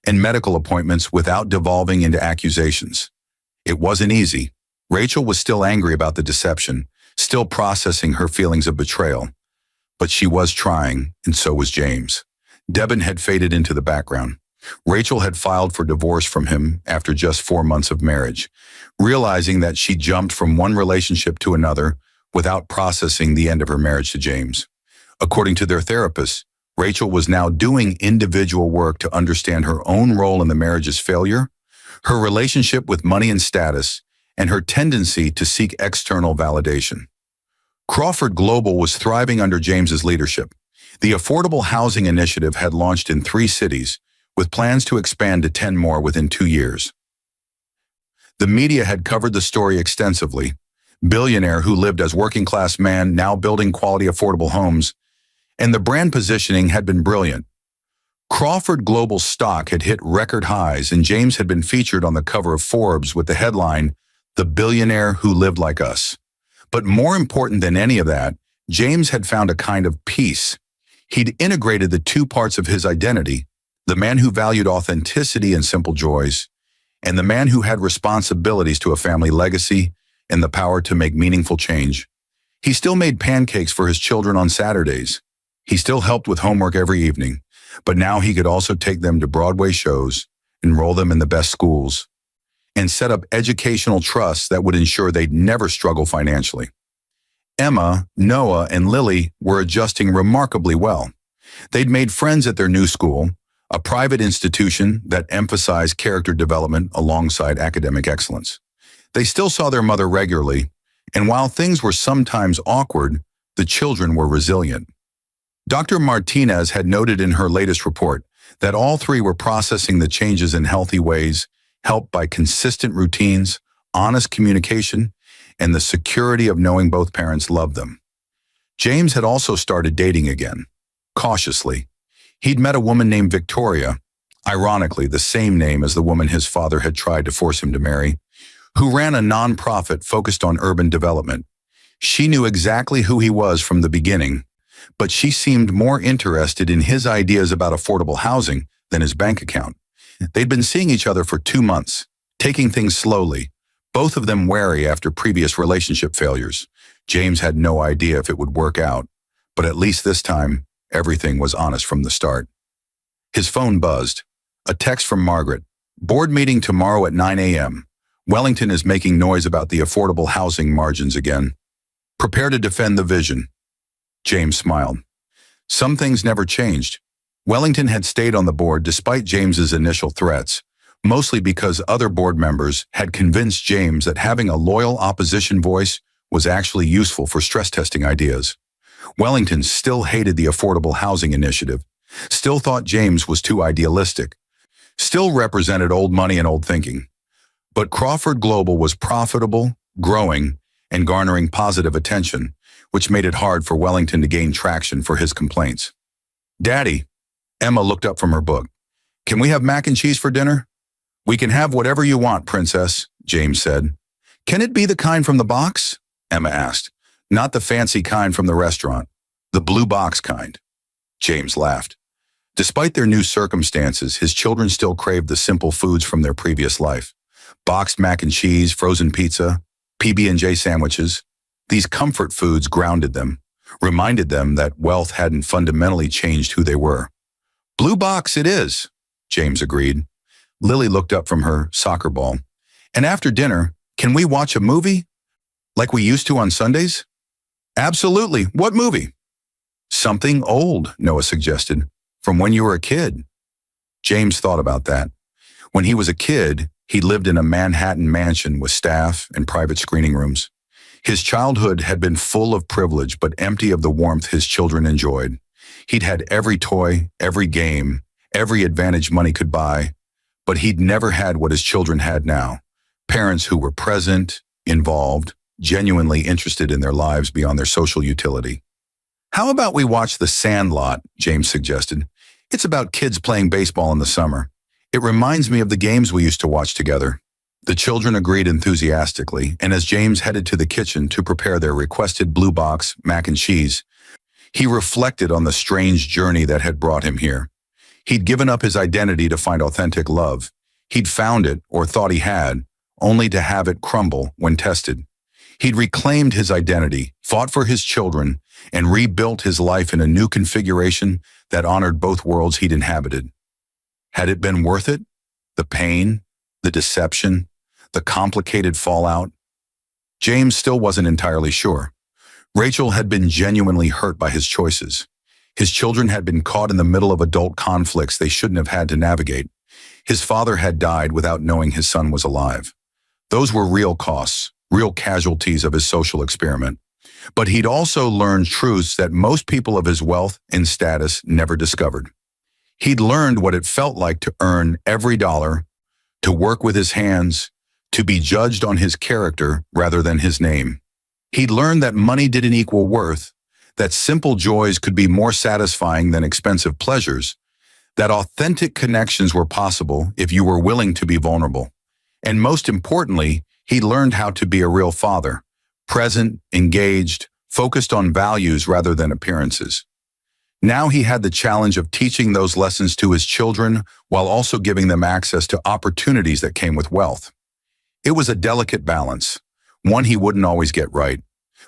and medical appointments without devolving into accusations. It wasn't easy. Rachel was still angry about the deception, still processing her feelings of betrayal. But she was trying, and so was James. Devin had faded into the background. Rachel had filed for divorce from him after just 4 months of marriage, realizing that she jumped from one relationship to another without processing the end of her marriage to James. According to their therapist, Rachel was now doing individual work to understand her own role in the marriage's failure, her relationship with money and status, and her tendency to seek external validation. Crawford Global was thriving under James's leadership. The Affordable Housing Initiative had launched in 3 cities, with plans to expand to 10 more within 2 years. The media had covered the story extensively. Billionaire who lived as working-class man now building quality affordable homes, and the brand positioning had been brilliant. Crawford Global stock had hit record highs, and James had been featured on the cover of Forbes with the headline, "The Billionaire Who Lived Like Us." But more important than any of that, James had found a kind of peace. He'd integrated the 2 parts of his identity, the man who valued authenticity and simple joys, and the man who had responsibilities to a family legacy and the power to make meaningful change. He still made pancakes for his children on Saturdays. He still helped with homework every evening, but now he could also take them to Broadway shows, enroll them in the best schools, and set up educational trusts that would ensure they'd never struggle financially. Emma, Noah, and Lily were adjusting remarkably well. They'd made friends at their new school, a private institution that emphasized character development alongside academic excellence. They still saw their mother regularly, and while things were sometimes awkward, the children were resilient. Dr. Martinez had noted in her latest report that all 3 were processing the changes in healthy ways, helped by consistent routines, honest communication, and the security of knowing both parents loved them. James had also started dating again, cautiously. He'd met a woman named Victoria, ironically the same name as the woman his father had tried to force him to marry, who ran a nonprofit focused on urban development. She knew exactly who he was from the beginning, but she seemed more interested in his ideas about affordable housing than his bank account. They'd been seeing each other for 2 months, taking things slowly, both of them wary after previous relationship failures. James had no idea if it would work out, but at least this time, everything was honest from the start. His phone buzzed. A text from Margaret. "Board meeting tomorrow at 9 a.m. Wellington is making noise about the affordable housing margins again. Prepare to defend the vision." James smiled. Some things never changed. Wellington had stayed on the board despite James's initial threats, mostly because other board members had convinced James that having a loyal opposition voice was actually useful for stress testing ideas. Wellington still hated the Affordable Housing Initiative, still thought James was too idealistic, still represented old money and old thinking. But Crawford Global was profitable, growing, and garnering positive attention, which made it hard for Wellington to gain traction for his complaints. "Daddy," Emma looked up from her book. "Can we have mac and cheese for dinner?" "We can have whatever you want, Princess," James said. "Can it be the kind from the box?" Emma asked. "Not the fancy kind from the restaurant. The blue box kind." James laughed. Despite their new circumstances, his children still craved the simple foods from their previous life. Boxed mac and cheese, frozen pizza, PB&J sandwiches. These comfort foods grounded them, reminded them that wealth hadn't fundamentally changed who they were. "Blue box it is," James agreed. Lily looked up from her soccer ball. "And after dinner, can we watch a movie? Like we used to on Sundays?" "Absolutely. What movie?" "Something old," Noah suggested. "From when you were a kid." James thought about that. When he was a kid, he lived in a Manhattan mansion with staff and private screening rooms. His childhood had been full of privilege, but empty of the warmth his children enjoyed. He'd had every toy, every game, every advantage money could buy, but he'd never had what his children had now. Parents who were present, involved, genuinely interested in their lives beyond their social utility. "How about we watch The Sandlot?" James suggested. "It's about kids playing baseball in the summer. It reminds me of the games we used to watch together." The children agreed enthusiastically, and as James headed to the kitchen to prepare their requested blue box mac and cheese, he reflected on the strange journey that had brought him here. He'd given up his identity to find authentic love. He'd found it, or thought he had, only to have it crumble when tested. He'd reclaimed his identity, fought for his children, and rebuilt his life in a new configuration that honored both worlds he'd inhabited. Had it been worth it? The pain, the deception, the complicated fallout? James still wasn't entirely sure. Rachel had been genuinely hurt by his choices. His children had been caught in the middle of adult conflicts they shouldn't have had to navigate. His father had died without knowing his son was alive. Those were real costs, real casualties of his social experiment. But he'd also learned truths that most people of his wealth and status never discovered. He'd learned what it felt like to earn every dollar, to work with his hands, to be judged on his character rather than his name. He'd learned that money didn't equal worth, that simple joys could be more satisfying than expensive pleasures, that authentic connections were possible if you were willing to be vulnerable. And most importantly, he learned how to be a real father, present, engaged, focused on values rather than appearances. Now he had the challenge of teaching those lessons to his children while also giving them access to opportunities that came with wealth. It was a delicate balance, one he wouldn't always get right,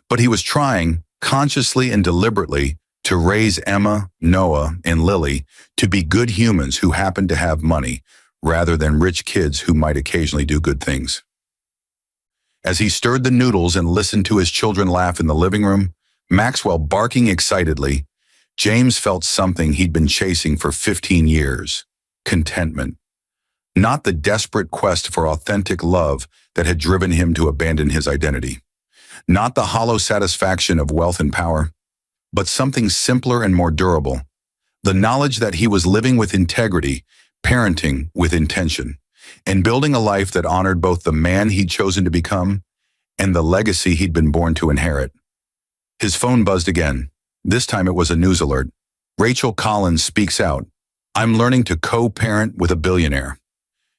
but he was trying, consciously and deliberately, to raise Emma, Noah, and Lily to be good humans who happened to have money, rather than rich kids who might occasionally do good things. As he stirred the noodles and listened to his children laugh in the living room, Maxwell barking excitedly, James felt something he'd been chasing for 15 years: contentment. Not the desperate quest for authentic love that had driven him to abandon his identity. Not the hollow satisfaction of wealth and power, but something simpler and more durable. The knowledge that he was living with integrity, parenting with intention, and building a life that honored both the man he'd chosen to become and the legacy he'd been born to inherit. His phone buzzed again. This time it was a news alert. Rachel Collins speaks out. I'm learning to co-parent with a billionaire.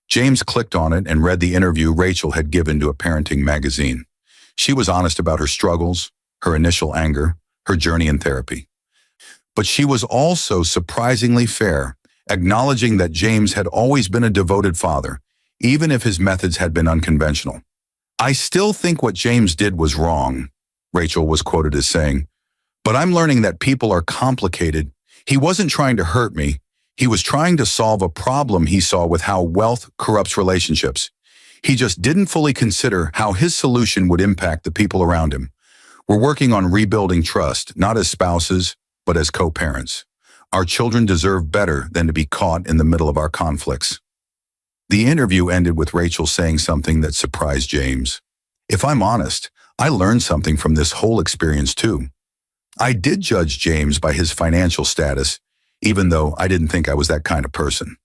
James clicked on it and read the interview Rachel had given to a parenting magazine. She was honest about her struggles, her initial anger, her journey in therapy. But she was also surprisingly fair, acknowledging that James had always been a devoted father, even if his methods had been unconventional. I still think what James did was wrong, Rachel was quoted as saying, but I'm learning that people are complicated. He wasn't trying to hurt me. He was trying to solve a problem he saw with how wealth corrupts relationships. He just didn't fully consider how his solution would impact the people around him. We're working on rebuilding trust, not as spouses, but as co-parents. Our children deserve better than to be caught in the middle of our conflicts. The interview ended with Rachel saying something that surprised James. If I'm honest, I learned something from this whole experience too. I did judge James by his financial status, even though I didn't think I was that kind of person.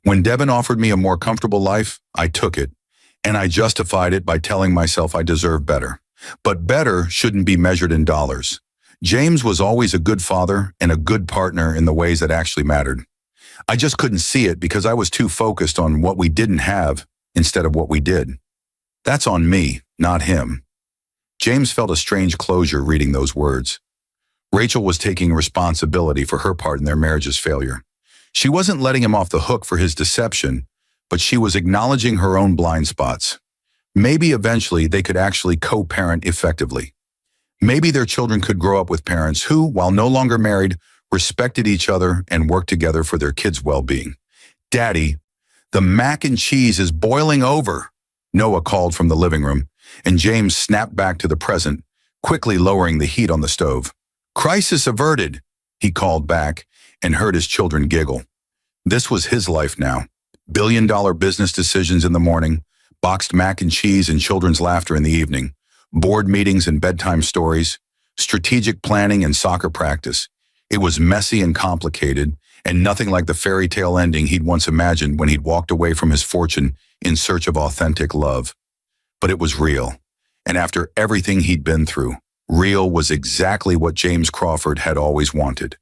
When Devin offered me a more comfortable life, I took it, and I justified it by telling myself I deserved better. But better shouldn't be measured in dollars. James was always a good father and a good partner in the ways that actually mattered. I just couldn't see it because I was too focused on what we didn't have instead of what we did. That's on me, not him. James felt a strange closure reading those words. Rachel was taking responsibility for her part in their marriage's failure. She wasn't letting him off the hook for his deception, but she was acknowledging her own blind spots. Maybe eventually they could actually co-parent effectively. Maybe their children could grow up with parents who, while no longer married, respected each other and worked together for their kids' well-being. Daddy, the mac and cheese is boiling over, Noah called from the living room, and James snapped back to the present, quickly lowering the heat on the stove. Crisis averted, he called back and heard his children giggle. This was his life now. Billion-dollar business decisions in the morning, boxed mac and cheese and children's laughter in the evening, board meetings and bedtime stories, strategic planning and soccer practice. It was messy and complicated, and nothing like the fairy tale ending he'd once imagined when he'd walked away from his fortune in search of authentic love. But it was real, and after everything he'd been through, real was exactly what James Crawford had always wanted.